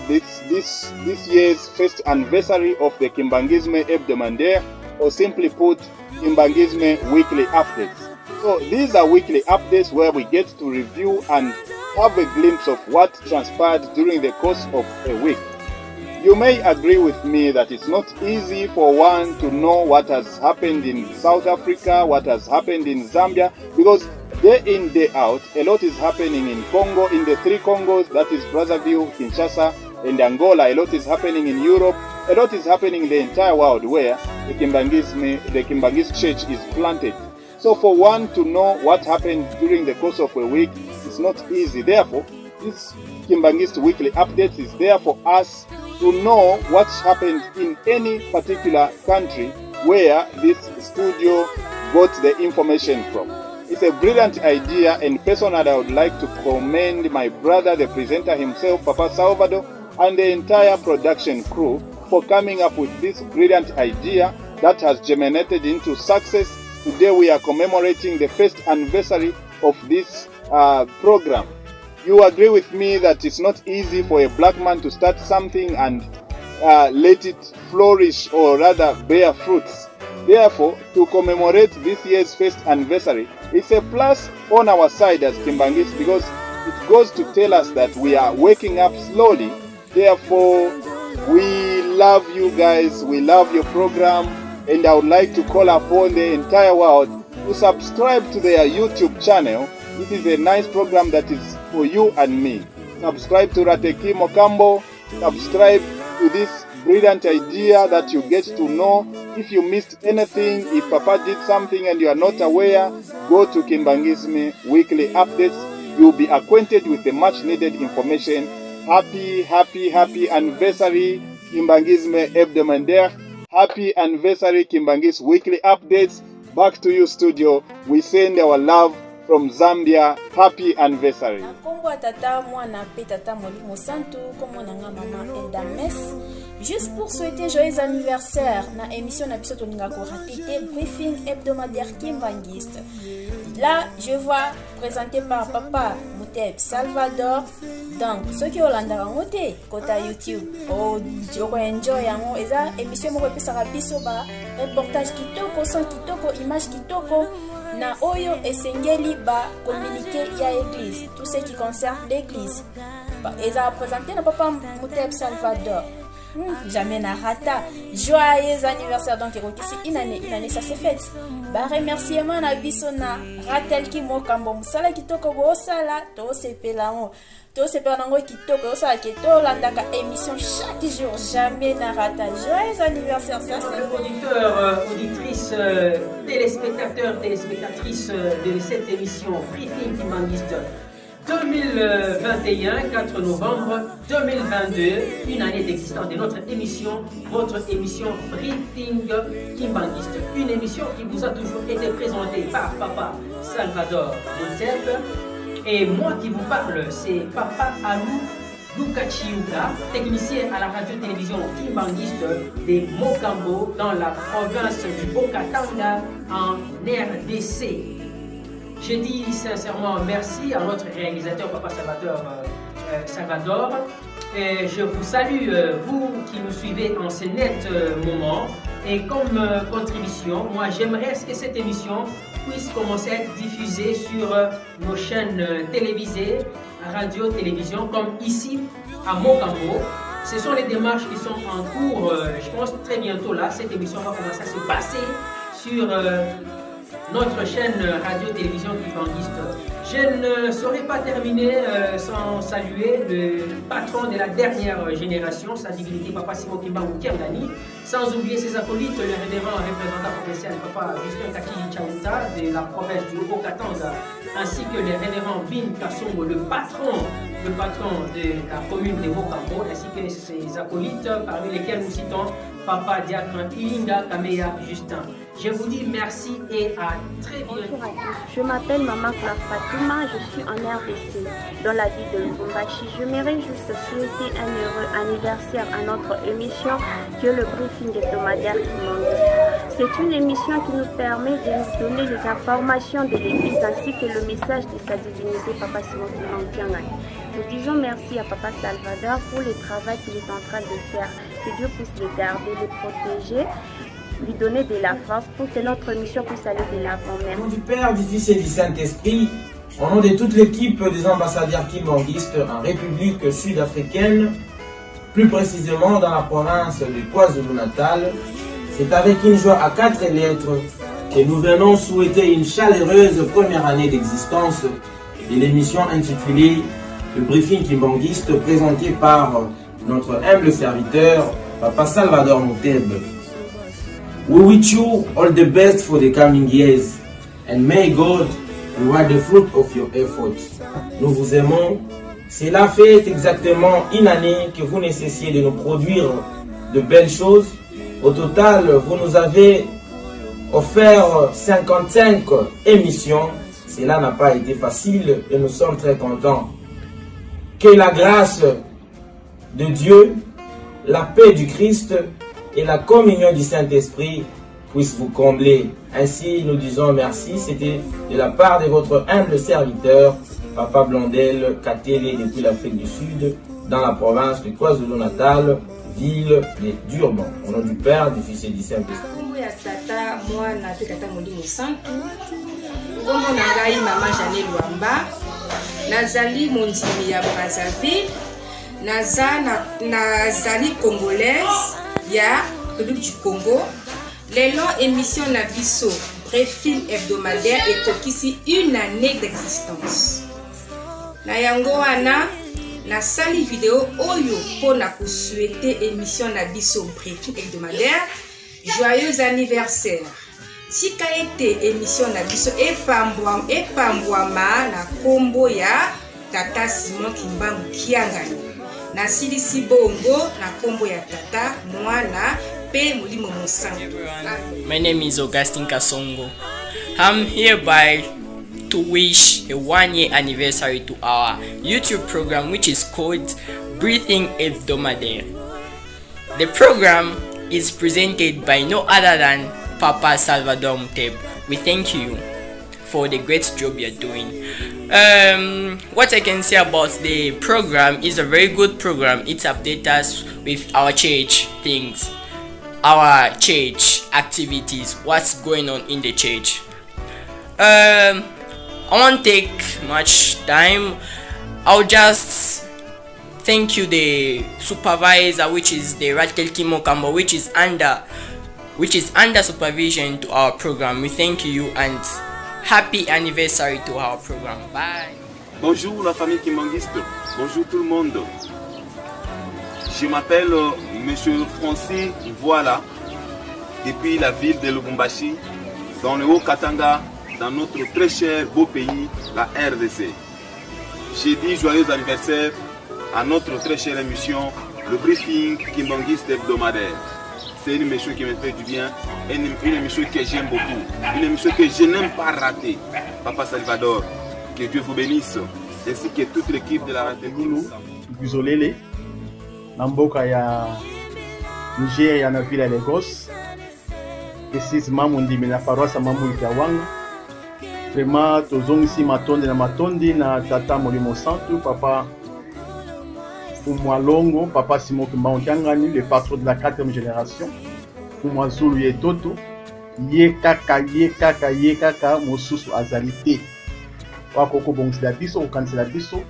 this year's first anniversary of the Kimbangisme Hebdomadaire, or simply put, Kimbangisme Weekly Updates. So these are weekly updates where we get to review and have a glimpse of what transpired during the course of a week. You may agree with me that it's not easy for one to know what has happened in South Africa, what has happened in Zambia, because day in, day out, a lot is happening in Congo, in the three Congos, that is Brazzaville, Kinshasa, and Angola. A lot is happening in Europe. A lot is happening in the entire world where the Kimbangist Church is planted. So for one to know what happened during the course of a week, it's not easy. Therefore, this Kimbangist Weekly Updates is there for us to know what's happened in any particular country where this studio got the information from. It's a brilliant idea, and personally I would like to commend my brother, the presenter himself, Papa Salvador, and the entire production crew for coming up with this brilliant idea that has germinated into success. Today we are commemorating the first anniversary of this program. You agree with me that it's not easy for a black man to start something and let it flourish, or rather bear fruits. Therefore, to commemorate this year's first anniversary, it's a plus on our side as Kimbangis, because it goes to tell us that we are waking up slowly. Therefore, we love you guys, we love your program, and I would like to call upon the entire world to subscribe to their YouTube channel. This is a nice program that is for you and me. Subscribe to Rateki Mokambo, subscribe to this brilliant idea that you get to know. If you missed anything, if Papa did something and you are not aware, go to Kimbangisme Weekly Updates. You'll be acquainted with the much needed information. Happy anniversary, Kimbangisme Hebdomadaire. Happy anniversary, Kimbangis Weekly Updates. Back to you, studio. We send our love from Zambia. Happy anniversary. Kongo tata mwana pe tata molimo santo comme nanga mama Elda Mess. Juste pour souhaiter joyeux anniversaire na émission na biso toninga ko rapide briefing hebdomadaire Kimbangiste. Là, je vois présenté par Papa Muteb Salvador. Donc, ceux qui ont l'andarangote côté YouTube, oh, joko enjoy yango eza émission mo pesa rabiso ba reportage kitoko, son kitoko, image kitoko na oyo esengeli ba communiquer ya église, tout ce qui concerne l'église. Eza présenté na Papa Muteb Salvador. Jamais Narata. Joyeux anniversaire donc ici une année ça s'est fait. Ba remerciement na bisona Ratel ki mokambo musala kitoko bo sala to sepela mo. To sepela nango kitoko osala ki to landaka émission chaque jour jamais Narata. Joyeux anniversaire ça c'est auditeurs, auditrices, téléspectateurs, téléspectatrices de cette émission Briefing Kimbangiste 2021, 4 novembre 2022, une année d'existence de notre émission, votre émission Briefing Kimbangiste. Une émission qui vous a toujours été présentée par Papa Salvador Monteb. Et moi qui vous parle, c'est Papa Alou Lukachiuka, technicien à la radio-télévision Kimbangiste de Mokambo dans la province du Bokatanga en RDC. Je dis sincèrement merci à notre réalisateur Papa Salvador. Et je vous salue, vous qui nous suivez en ce net moment. Et comme contribution, moi j'aimerais que cette émission puisse commencer à être diffusée sur nos chaînes télévisées, radio, télévision, comme ici à Mokambo. Ce sont les démarches qui sont en cours. Je pense très bientôt là, cette émission va commencer à se passer sur notre chaîne radio-télévision Kimbangiste. Je ne saurais pas terminer sans saluer le patron de la dernière génération, sa divinité Papa Simon Kimbangu Kiangani, sans oublier ses acolytes, le révérend représentant provincial Papa Justin Kakili Chauta de la province du Haut-Katanga, ainsi que le révérend Bin Kassongo, le patron de la commune de Mokambo, ainsi que ses acolytes, parmi lesquels nous citons Papa Diakran Ilinga Kameya Justin. Je vous dis merci et à très bientôt. Bonjour à tous, je m'appelle Maman Claire Fatima, je suis en RDC, dans la ville de Lubumbashi. J'aimerais juste souhaiter un heureux anniversaire à notre émission qui est le briefing hebdomadaire Kimbangiste. C'est une émission qui nous permet de nous donner les informations de l'Église ainsi que le message de sa divinité Papa Simon Kimbangu. Nous disons merci à Papa Salvador pour le travail qu'il est en train de faire. Que Dieu puisse le garder, le protéger, lui donner de la force pour que notre mission puisse aller de l'avant. Au nom du Père, du Fils et du Saint-Esprit, au nom de toute l'équipe des ambassadeurs kimbanguistes en République sud-africaine, plus précisément dans la province de KwaZulu-Natal, c'est avec une joie à 4 lettres que nous venons souhaiter une chaleureuse première année d'existence de l'émission intitulée Le Briefing Kimbanguiste, présenté par notre humble serviteur, Papa Salvador Monteb. We wish you all the best for the coming years and may God reward the fruit of your efforts. Nous vous aimons. Cela fait exactement une année que vous ne cessiez de nous produire de belles choses. Au total, vous nous avez offert 55 émissions. Cela n'a pas été facile et nous sommes très contents. Que la grâce de Dieu, la paix du Christ et la communion du Saint-Esprit puissent vous combler. Ainsi, nous disons merci. C'était de la part de votre humble serviteur, Papa Blondel Katele, depuis l'Afrique du Sud, dans la province de KwaZulu-Natal, ville de Durban. Au nom du Père, du Fils et du Saint-Esprit. Nazali mondimi ya Brazzaville, nazali congolaise ya République du Congo. Lelo émission na biso Briefing hebdomadaire ekokisi une année d'existence. Na yango wana nasali vidéo oyo pona ko souhaiter émission na biso Briefing hebdomadaire joyeux anniversaire. Sika ete émission na biso epambwama na kombo ya Tata Simon Kimbangu Kiangani. Nasilisi bongo na kombo ya Tata Mwana pe Mulimo Musantu. My name is Augustine Kasongo. I'm hereby to wish a 1-year anniversary to our YouTube program, which is called Briefing Hebdomadaire. The program is presented by no other than Papa Salvador Monteb. We thank you for the great job you're doing. What I can say about the program is a very good program. It updates us with our church things, our church activities, what's going on in the church. I won't take much time. I'll just thank you the supervisor, which is the Ratel Kimokambo, which is under supervision to our program. We thank you and happy anniversary to our program. Bye. Bonjour la famille Kimbanguiste, bonjour tout le monde. Je m'appelle Monsieur Francis Voilà, depuis la ville de Lubumbashi, dans le Haut-Katanga, dans notre très cher beau pays, la RDC. J'ai dit joyeux anniversaire à notre très chère émission, le briefing Kimbanguiste hebdomadaire. C'est une émission qui me fait du bien, une émission que j'aime beaucoup, une émission que je n'aime pas rater. Papa Salvador, que Dieu vous bénisse, ainsi que toute l'équipe de la radio. Guzolele, Namboka ya Nigeria na ville ya Lagos, précisément Mondimi na paroisse Mamuli Kiawanga. Vraiment, tozongisi matondi na tata Molimo Santu, papa Fumwalongo, papa Simon Kimbangu Kiangani, le patron de la 4e génération. Fumwazulu Yetoto, ye kaka mosusu azalite. Wakoko bongisi la biso, okanisi la biso,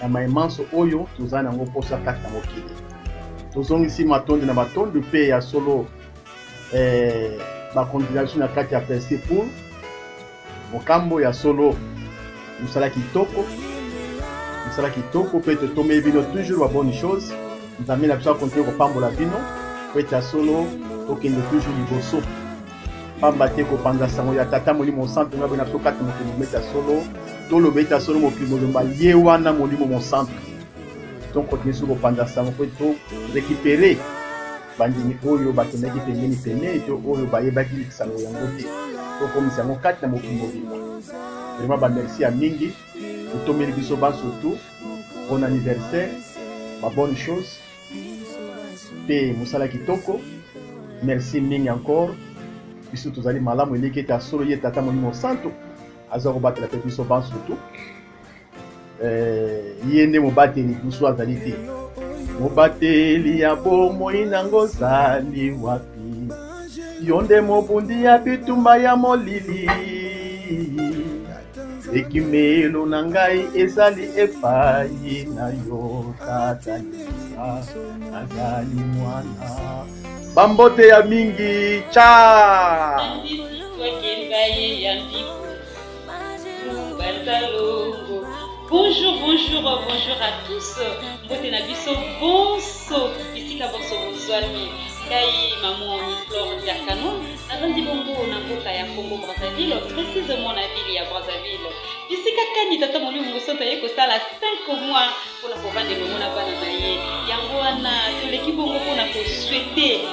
na maimanso oyo, tozana ngo posa kati na mokili. Tozongisi matondi na matondi, pe ya solo, ba continuation na kati ya PSC pour Mokambo ya solo, musala kitoko, pe te tombe vino toujours la bonne chose. Nous amène la personne à continuer au pambola vino, pe te solo, tokende toujours liboso. Pambate ko panda sango ya tata Molimo Santu ngabena so kati mo meta solo, to lo beta solo mo kimo mba ye wana Molimo mon Santu. Donc continuer sur panda sango pe to récupérer bandini oyo bakendaki pene to oyo bayebaki sango yango te. Donc comme ça mon kati na mo kimo vino. Vraiment ba merci à mingi. Tomeli biso ba surtout bon anniversaire, ma bonne chose. Pe musala kitoko. Merci mingi encore. Biso tozali malamu eleki ta solo ye tata Molimo Santu azoko batela pe biso ban surtout yende mobateli biso azali te mobateli ya bomoi nango zali wapi yonde mobundi ya bitumba ya molili ekimelo na ngai ezali epai na yo tata Lisa azali mwana Bambote ya mingi, cha! Bonjour à tous. Mbote na biso bonso, bisika bonso bozwami. Kai maman Flore Diakano, nazandi bongo na mboka ya Congo Brazzaville, précisément na ville ya Brazzaville. Bisika kani tata Molimo Santu ye kosala 5 mois pour la kovande le mona bana na ye. Yango wana toleki bongo pona ko souhaiter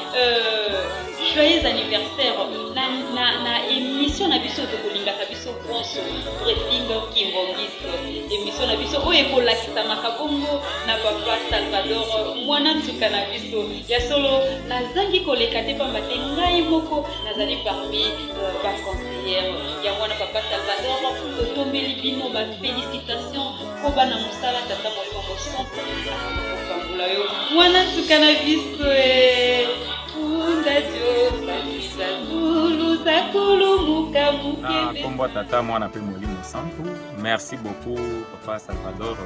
joyeux anniversaire na émission na biso to kolingaka biso bonso briefing Kimbanguiste. Émission na biso oyo ekolakisa makabongo na papa Salvador mwana ntuka na biso ya solo nazangi koleka te pamba te ngai moko nazali parmi ba conseillère ya mwana papa Salvador totombeli bino ba félicitations ko bana mosala tata Molimo Santu kokambula yo mwana ntuka na biso Kombo tata mwana pe Molimo Santu. Merci beaucoup papa Salvador.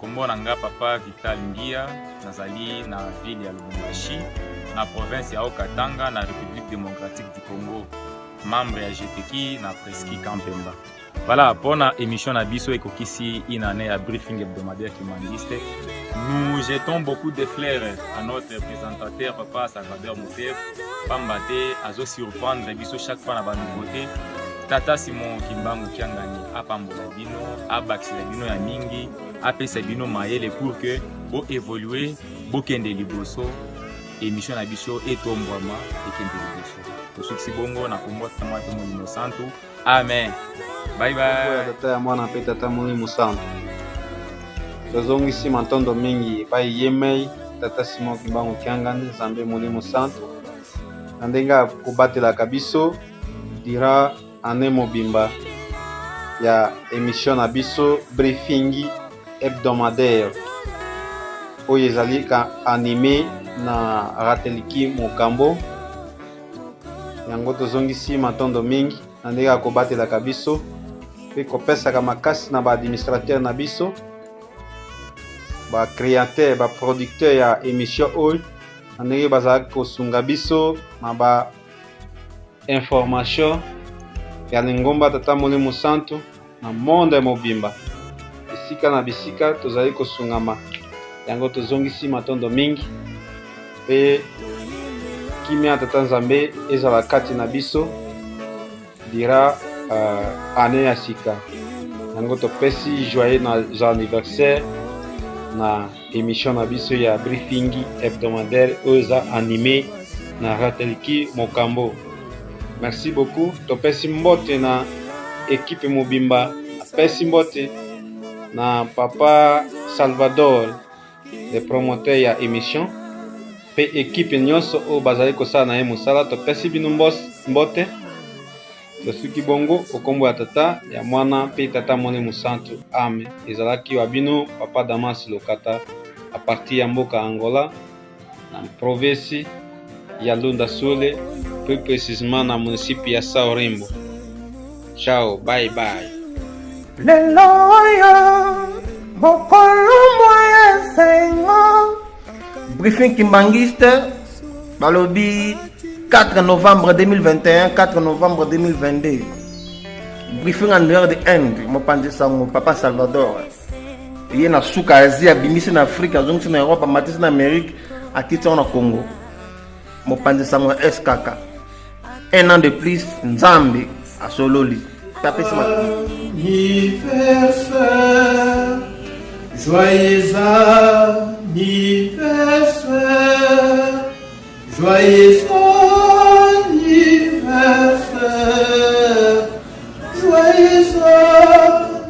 Kombo nanga papa Vital Ngia, nazali na ville ya Lubumbashi, na province ya Haut-Katanga, na République démocratique du Congo, membre ya GTK na Preski Kampemba. Voilà, pour la émission Nabiso et Kokisi, une année à briefing hebdomadaire Kimbanguiste. Nous jetons beaucoup de fleurs à notre présentateur, papa Salvador Moutef. Pambate, azo surprendre Biso chaque fois dans la nouveauté. Tata Simon Kimbangu Kiangani, a Pambola Bino, a Baxila Bino ya Mingi, a Pesa Bino Maele pour que vous évoluez, vous kende liboso, émission Nabiso et Tombouama et kende liboso. Pour ceux qui sont bongo, na kombo tata Molimo Santu. Amen. Bye bye. Tata ya mwana pe tata Molimo Santu. Tozongisi matondo mingi bai yemei tata Simon Kimbangu Kiangani Zambe Molimo Santu. Nandenga kubatela kabiso dira ane mobimba ya émission na biso briefing hebdomadaire oyo ezali ka animé na Rateliki Mokambo. Yango tozongisi matondo mingi nandenga kubatela kabiso pe kopesaka makasi na ba administrateur na biso ba créateur ba producteur ya émission oyo ndenge bazalaki kosunga biso na ba information ya lingomba tata molimo santu na monde mobimba bisika na bisika tozali kosungama yango tozongisi matondo mingi pe kimia tata nzambe ezala kati na biso dira année ya sika yango topesi joyeux anniversaire na émission na biso ya briefing hebdomadaire oyo eza animé na Rateliki Mokambo. Merci beaucoup. Topesi mbote na équipe mobimba, apesi mbote na papa Salvador, le promoteur ya émission, pe équipe nyonso o bazali kosala na ye mosala. Topesi bino mbote tosuki bongo okombo ya tata ya mwana pe tata mone musantu ame ezalaki wa bino papa Damas Lokata a partir ya mboka Angola na province ya Lunda Sole, plus précisément na municipe ya Saurimbo. Ciao, bye bye. Briefing kimbangiste balobi 4 novembre 2021, 4 novembre 2022. Briefing en dehors de Inde, mon papa Salvador. Il y a un souk à Asie, à Bimisi en Afrique, à Zongi en Europe, à Matis en Amérique, à Titi en Congo. Mon papa Salvador SKK. Un an de plus, Nzambi à Sololi. Tapez ce matin. Anniversaire, joyeux anniversaire, joyeux anniversaire, joyeux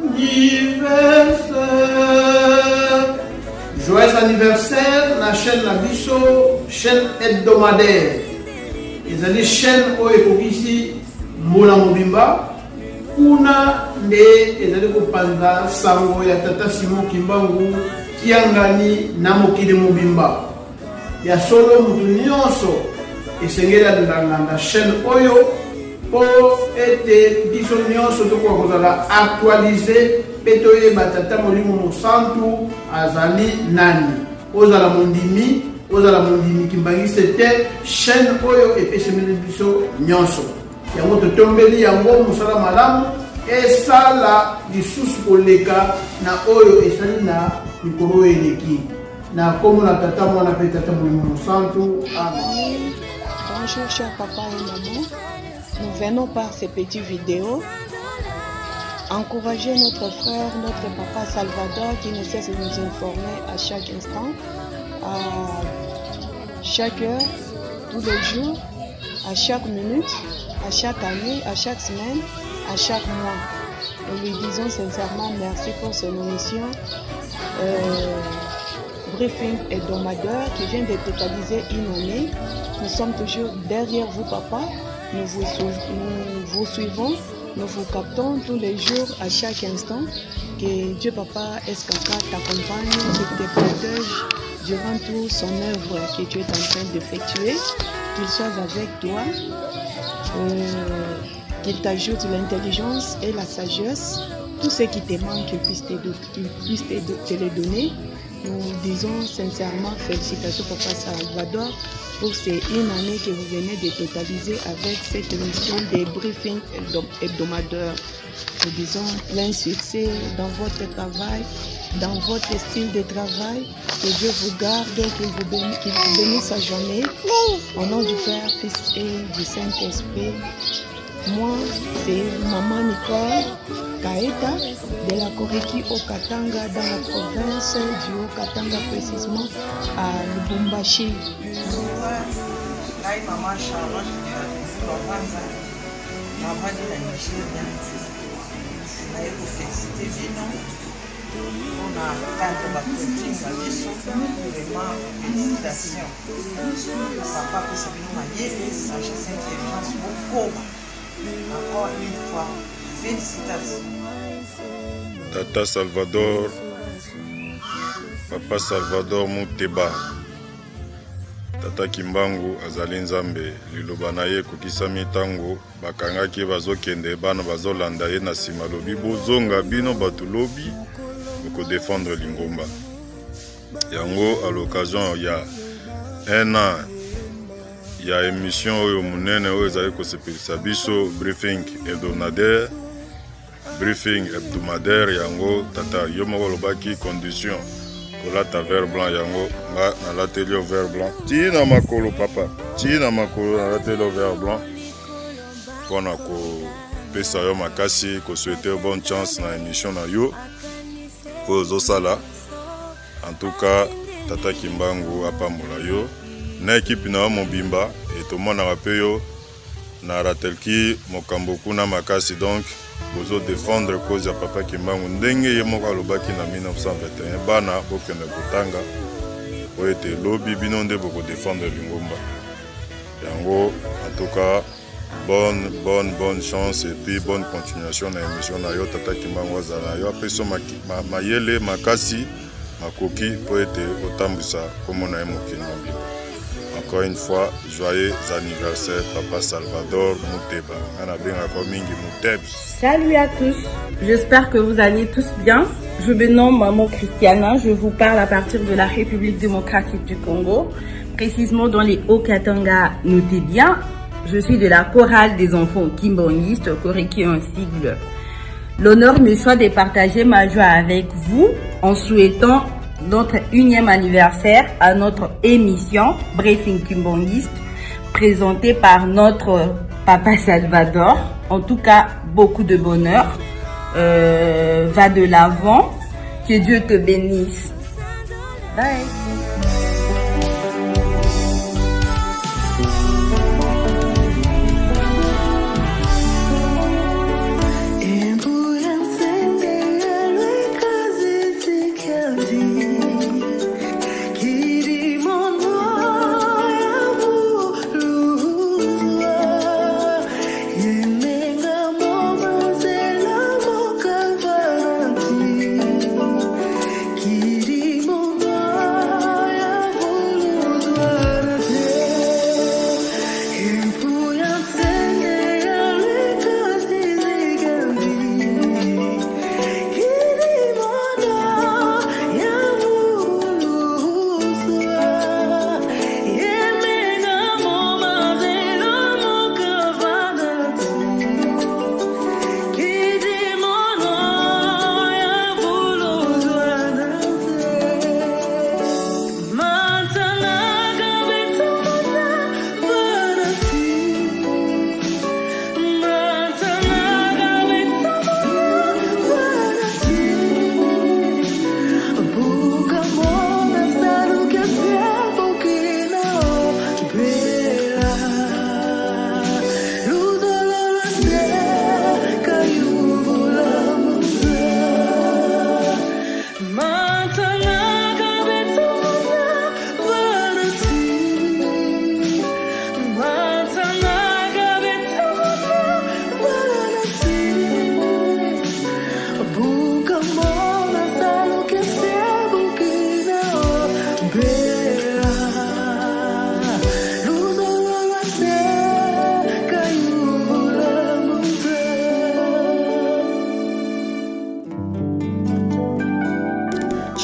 anniversaire, joyeux anniversaire, la chaîne Nabiso, chaîne hebdomadaire. Ils ont dit chaîne Oekokisi Moula Mobimba. Kuna nde ezali kopanza sango ya tata Simon Kimbangu kiangani na mokili mobimba ya solo mutu nyonso esengeli alandanga chaîne oyo po ete biso nyonso tokoka kozala actualize pe toyeba tata molimo mosantu azali nani ozala mondimi kimbangiste te chaîne oyo epesemeli biso nyonso yango totombeli yango mosala malamu esala lisusu koleka na oyo esali na mikolo eleki na kombo na tata mwana pe tata molimo mosantu. Amen. Bonjour cher papa et maman, nous venons par ces petites vidéos encourager notre frère, notre papa Salvador qui ne cesse de nous informer à chaque instant, à chaque heure, tous les jours, à chaque minute, à chaque année, à chaque semaine, à chaque mois. Nous lui disons sincèrement merci pour son émission Briefing hebdomadaire qui vient de totaliser une année. Nous sommes toujours derrière vous, papa. Nous vous suivons, nous vous captons tous les jours, à chaque instant. Que Dieu, papa SKK, t'accompagne, qu'il te protège durant toute son œuvre que tu es en train d'effectuer. Qu'il soit avec toi. Qu'il t'ajoute l'intelligence et la sagesse, tout ce qui te manque, qu'il puisse te les donner. Nous disons sincèrement félicitations Papa Salvador pour ces une année que vous venez de totaliser avec cette émission des briefings hebdomadaires. Nous disons plein succès dans votre travail, dans votre style de travail. Que Dieu vous garde, qu'il vous bénisse sa journée. Au nom du Père, Fils et du Saint-Esprit. Moi, c'est Maman Nicole Kaeta de la Koriki au Katanga, dans la province du Haut-Katanga, précisément à Lubumbashi. Maman Charlotte, on a tanto la coaching à biso, vraiment félicitations. Papa que c'est une manière, sagesse, intelligence, beaucoup. Encore une fois, félicitations. Tata Salvador, Papa Salvador Muteba, Tata Kimbangu azali nzambe liloba na ye kokisami tango bakangaki bazokende bana bazolanda ye na nsima lobi bozonga bino bato lobi boko défendre lingomba Yango, à l'occasion, il y a un an, il y a une émission où il briefing hebdomadaire. Briefing hebdomadaire, yango, tata, yomo lobaki condition pour la taverne blanc, yango, na l'atelier au vert blanc. Tina makolo, papa, tina makolo, na l'atelier au vert blanc. Pour na ko pesa yo makasi, ko souhaiter bonne chance na émission na yo. Pour Zosala. En tout cas, tata Kimbangu apamola yo. Na équipe na mobimba, et tout le monde a rappelé yo. Na ratelki, mokambo kuna makasi donc. Bozo défendre cause ya papa Kimbangu ndenge ye moko alobaki na 1921 bana bokende kotanga po ete lobi bino nde boko défendre lingomba yango. En tout cas, bonne chance et puis bonne continuation na émission na yo tata Kimbangu azala yo apeso mayele makasi makoki po ete otambwisa komo na ye mokili mobimba. Encore une fois, joyeux anniversaire, Papa Salvador Mouteba. Salut à tous, j'espère que vous allez tous bien. Je me nomme Maman Christiana, je vous parle à partir de la République démocratique du Congo, précisément dans les Hauts-Katanga. Notez bien, je suis de la chorale des enfants kimbanguistes, qui est un sigle. L'honneur me soit de partager ma joie avec vous en souhaitant notre 1e anniversaire à notre émission Briefing Kimbanguiste présentée par notre Papa Salvador. En tout cas, beaucoup de bonheur. Va de l'avant. Que Dieu te bénisse. Bye.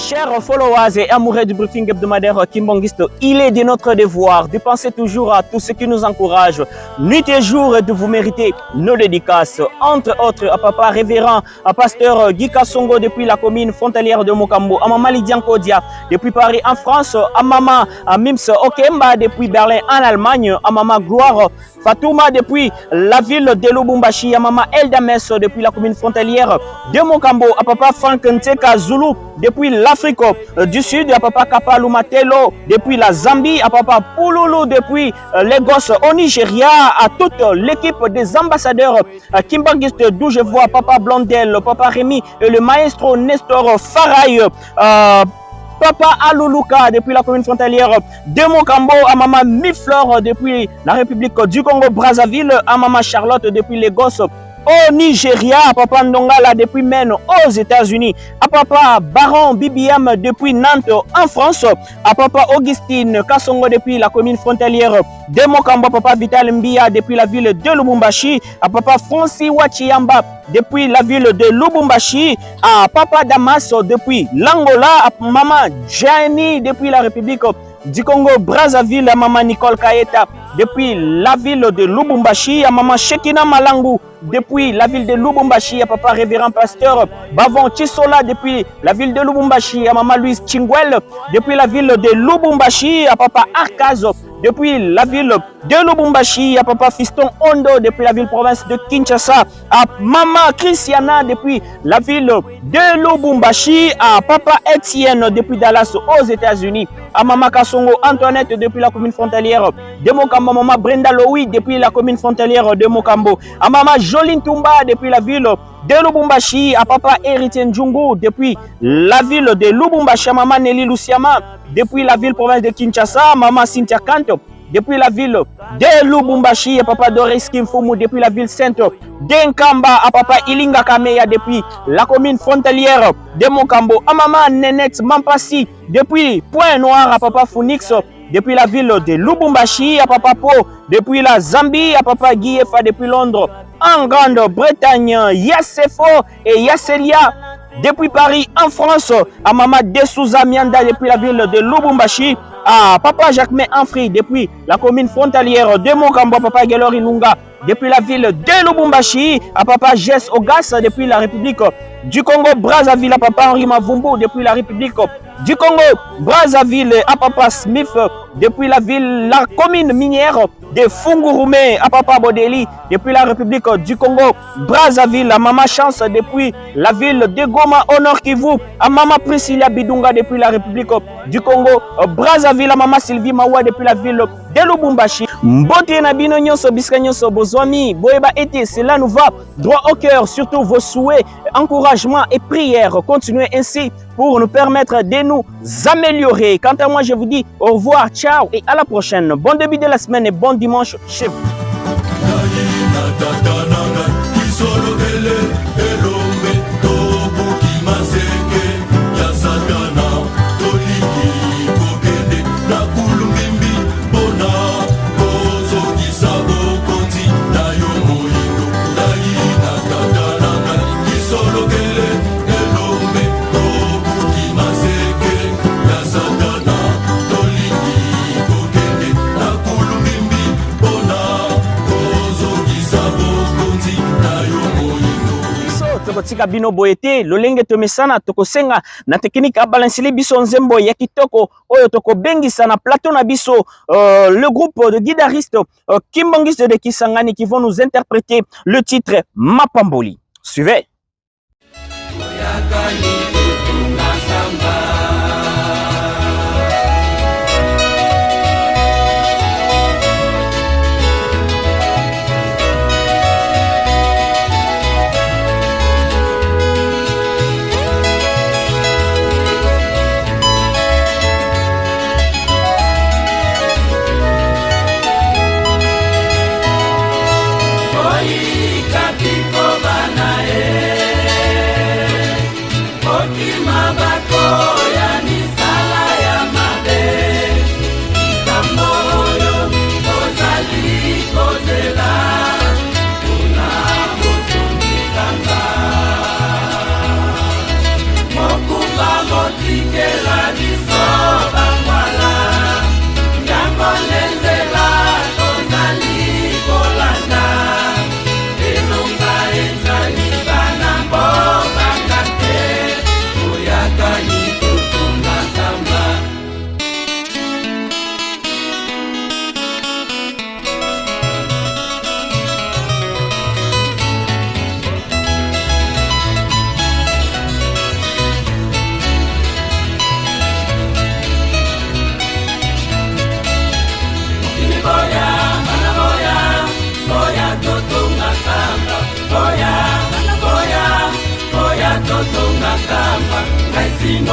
Chers followers et amoureux du briefing hebdomadaire Kimbanguiste, il est de notre devoir de penser toujours à tout ce qui nous encourage, nuit et jour, et de vous mériter nos dédicaces. Entre autres, à Papa Révérend, à Pasteur Guy Kassongo depuis la commune frontalière de Mokambo, à Maman Lydian Kodia depuis Paris en France, à Maman Mims Okemba depuis Berlin en Allemagne, à Maman Gloire Fatouma depuis la ville de Lubumbashi, à Maman Elda Mess depuis la commune frontalière de Mokambo, à Papa Frank Nteka Zulu depuis l'Afrique du Sud, à Papa Kapalou Matelo depuis la Zambie, à Papa Pouloulou depuis Lagos au Nigeria, à toute l'équipe des ambassadeurs kimbanguistes d'où je vois Papa Blondel, Papa Rémi et le maestro Nestor Faraï, Papa Aloulouka depuis la commune frontalière de Mokambo, à Maman Miflore depuis la République du Congo Brazzaville, à Maman Charlotte depuis Lagos au Nigeria, papa Ndongala depuis Maine aux États-Unis, à papa Baron BBM depuis Nantes en France, à papa Augustine Kassongo depuis la commune frontalière de Mokambo, papa Vital Mbia depuis la ville de Lubumbashi, à papa Francis Wachiyamba depuis la ville de Lubumbashi, à papa Damas depuis l'Angola, à maman Jani depuis la République du Congo Brazzaville, à maman Nicole Kayeta depuis la ville de Lubumbashi, à maman Shekina Malangu depuis la ville de Lubumbashi, à papa révérend pasteur Bavon Chisola depuis la ville de Lubumbashi, à maman Louise Chingwell depuis la ville de Lubumbashi, à papa Arkazo depuis la ville de Lubumbashi, à papa Fiston Ondo depuis la ville-province de Kinshasa, à maman Christiana depuis la ville de Lubumbashi, à papa Etienne depuis Dallas aux États-Unis, à maman Kassongo Antoinette depuis la commune frontalière de Mokambo, maman Brenda Loui depuis la commune frontalière de Mokambo, à maman Joline Tumba depuis la ville de Lubumbashi, à papa Héritier Njungu depuis la ville de Lubumbashi, à maman Nelly Luciama depuis la ville-province de Kinshasa, maman Cynthia Kanto depuis la ville de Lubumbashi, à papa Doris Kimfumu depuis la ville sainte d'Enkamba, à papa Ilinga Kameya depuis la commune frontalière de Mokambo, à maman Nenette Mampasi depuis Point-Noir, à papa Phoenix depuis la ville de Lubumbashi, à papa Po depuis la Zambie, à papa Guyefa depuis Londres en Grande-Bretagne, Yassefo et Yasselia depuis Paris en France, à maman Dessouza Mianda depuis la ville de Lubumbashi, à papa Jacquemin Anfri depuis la commune frontalière de Mokambo, papa Gelori Lunga depuis la ville de Lubumbashi, à papa Jess Ogas depuis la République du Congo Brazzaville, à papa Henri Mavumbu depuis la République du Congo Brazzaville, à papa Smith depuis la commune minière de Fungurume, à papa Bodeli depuis la République du Congo Brazzaville, à maman Chance depuis la ville de Goma au Nord Kivu, à maman Priscilla Bidunga depuis la République du Congo Brazzaville, à maman Sylvie Mawa depuis la ville de Lubumbashi. Mbote na bino nyonso bisika nyonso bozwami boyeba ete cela nous va droit au cœur, surtout vos souhaits, encouragements et prières. Continuez ainsi pour nous permettre de nous améliorer. Quant à moi, je vous dis au revoir, ciao et à la prochaine. Bon début de la semaine et bon dimanche chez vous. Tika bino boyete lolenge tomesana tokosenga na technique abalansili biso nzembo ya kitoko oyo toko bengisa na plateau na biso le groupe de guitaristes Kimbangiste de Kisangani qui vont nous interpréter le titre Mapamboli. Suivez.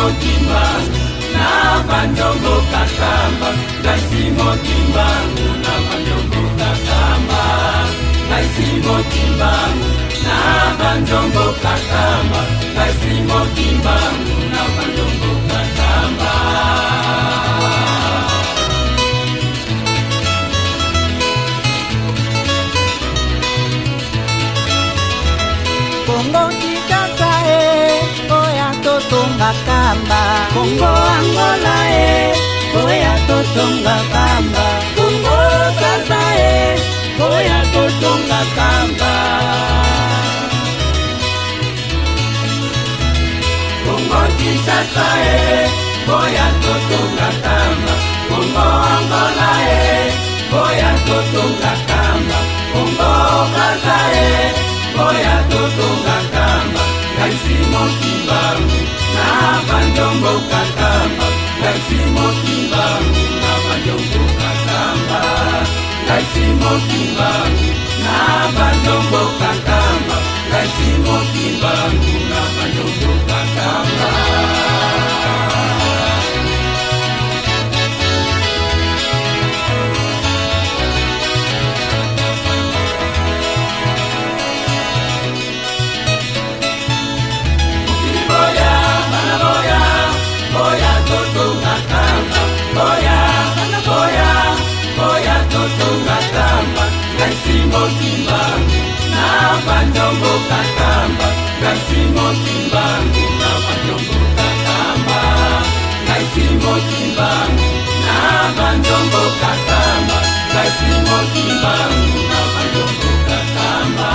Timbangu na banjongo katamba, gaisi mo timbangu na banjongo katamba, Kaisimo Kimbangu na Banjombo Katamba. Kaisimo Kimbangu na Banjombo Katamba. Kongo Kinshasa oya totonga kamba. Kongo Angola oya totonga kamba. Kongo Kinshasa oya totonga kamba. Kongo Kinshasa oya totonga kamba. Kongo Angola oya totonga kamba. Kongo Kinshasa oya totonga kamba. Kaisimo Kimbangu na Banjombo Katamba. Kaisimo Kimbangu na Banjombo Katamba. Kaisimo Kimbangu na Banjombo Katamba. Kaisimo Kimbangu na Banjombo Katamba. Kaisimo Kimbangu na Banjombo Katamba. Kaisimo Kimbangu na Banjombo Katamba. Kaisimo Kimbangu na Banjombo Katamba. Kaisimo Kimbangu na Banjombo Katamba.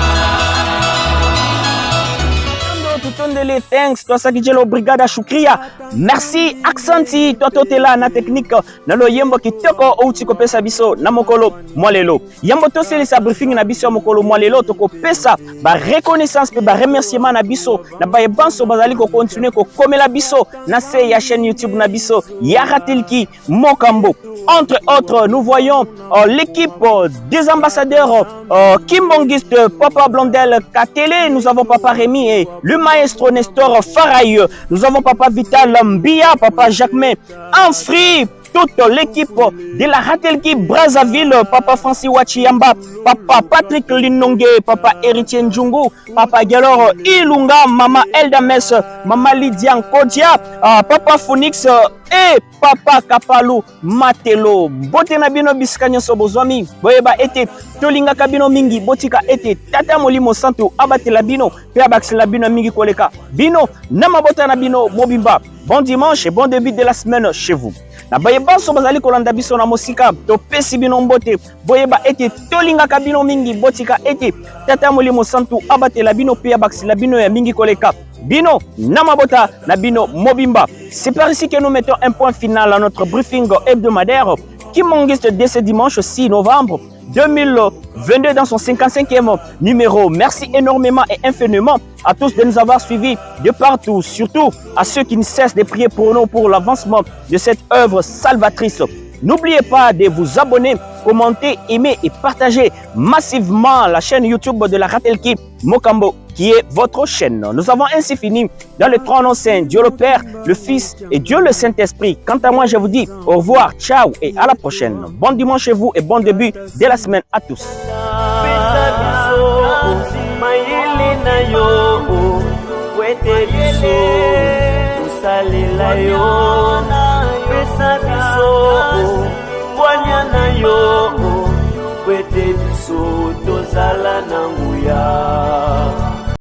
Tutondele, thanks twasakijelo brigada shukria, merci aksanti twatotela na technique na lo yembo kitoko outi kopesa biso na mokolo mwalelo yambo toselisa briefing na biso ya mokolo mwalelo toko pesa ba reconnaissance pe ba remerciement na biso na ba ebanso bazali ko continuer ko komela biso na se ya chaîne YouTube na biso ya Ratelki Mokambo. Entre autres, nous voyons l'équipe des ambassadeurs Kimbangiste, Papa Blondel Katele, nous avons Papa Rémi et le maestro Nestor Faraï, nous avons Papa Vital Mbia, Papa Jacquemin Anfri, toute l'équipe de la Ratelki Brazzaville, Papa Francis Wachiamba, Papa Patrick Linonge, Papa Héritier Njungu, Papa Galor Ilunga, Mama Eldames, Mama Lydia Nkodia, Papa Phoenix et Papa Kapalu Matelo. Bote na bino biskanyo sobozwami, boyeba ete tolinga kabino mingi, botika ete tata molimo santo abatela bino, pe abaksela bino mingi koleka. Bino, namabota na bino mobimba. Bon dimanche et bon début de la semaine chez vous. Na boyeba so bazali kolanda biso na mosika, to pesi bino mbote, boyeba ete tolinga kabino mingi, botika ete tata molimo santo abatela bino, pe abaksela bino ya mingi koleka. Bino, namabota na bino mobimba. C'est par ici que nous mettons un point final à notre briefing hebdomadaire qui m'enregistre dès ce dimanche 6 novembre 2022 dans son 55e numéro. Merci énormément et infiniment à tous de nous avoir suivis de partout, surtout à ceux qui ne cessent de prier pour nous pour l'avancement de cette œuvre salvatrice. N'oubliez pas de vous abonner, commenter, aimer et partager massivement la chaîne YouTube de la Ratelki Mokambo, qui est votre chaîne. Nous avons ainsi fini dans le trois noms saints, Dieu le Père, le Fils et Dieu le Saint-Esprit. Quant à moi, je vous dis au revoir, ciao et à la prochaine. Bon dimanche chez vous et bon début de la semaine à tous. Pesa biso boanya na yo kwete biso tozala na nguya.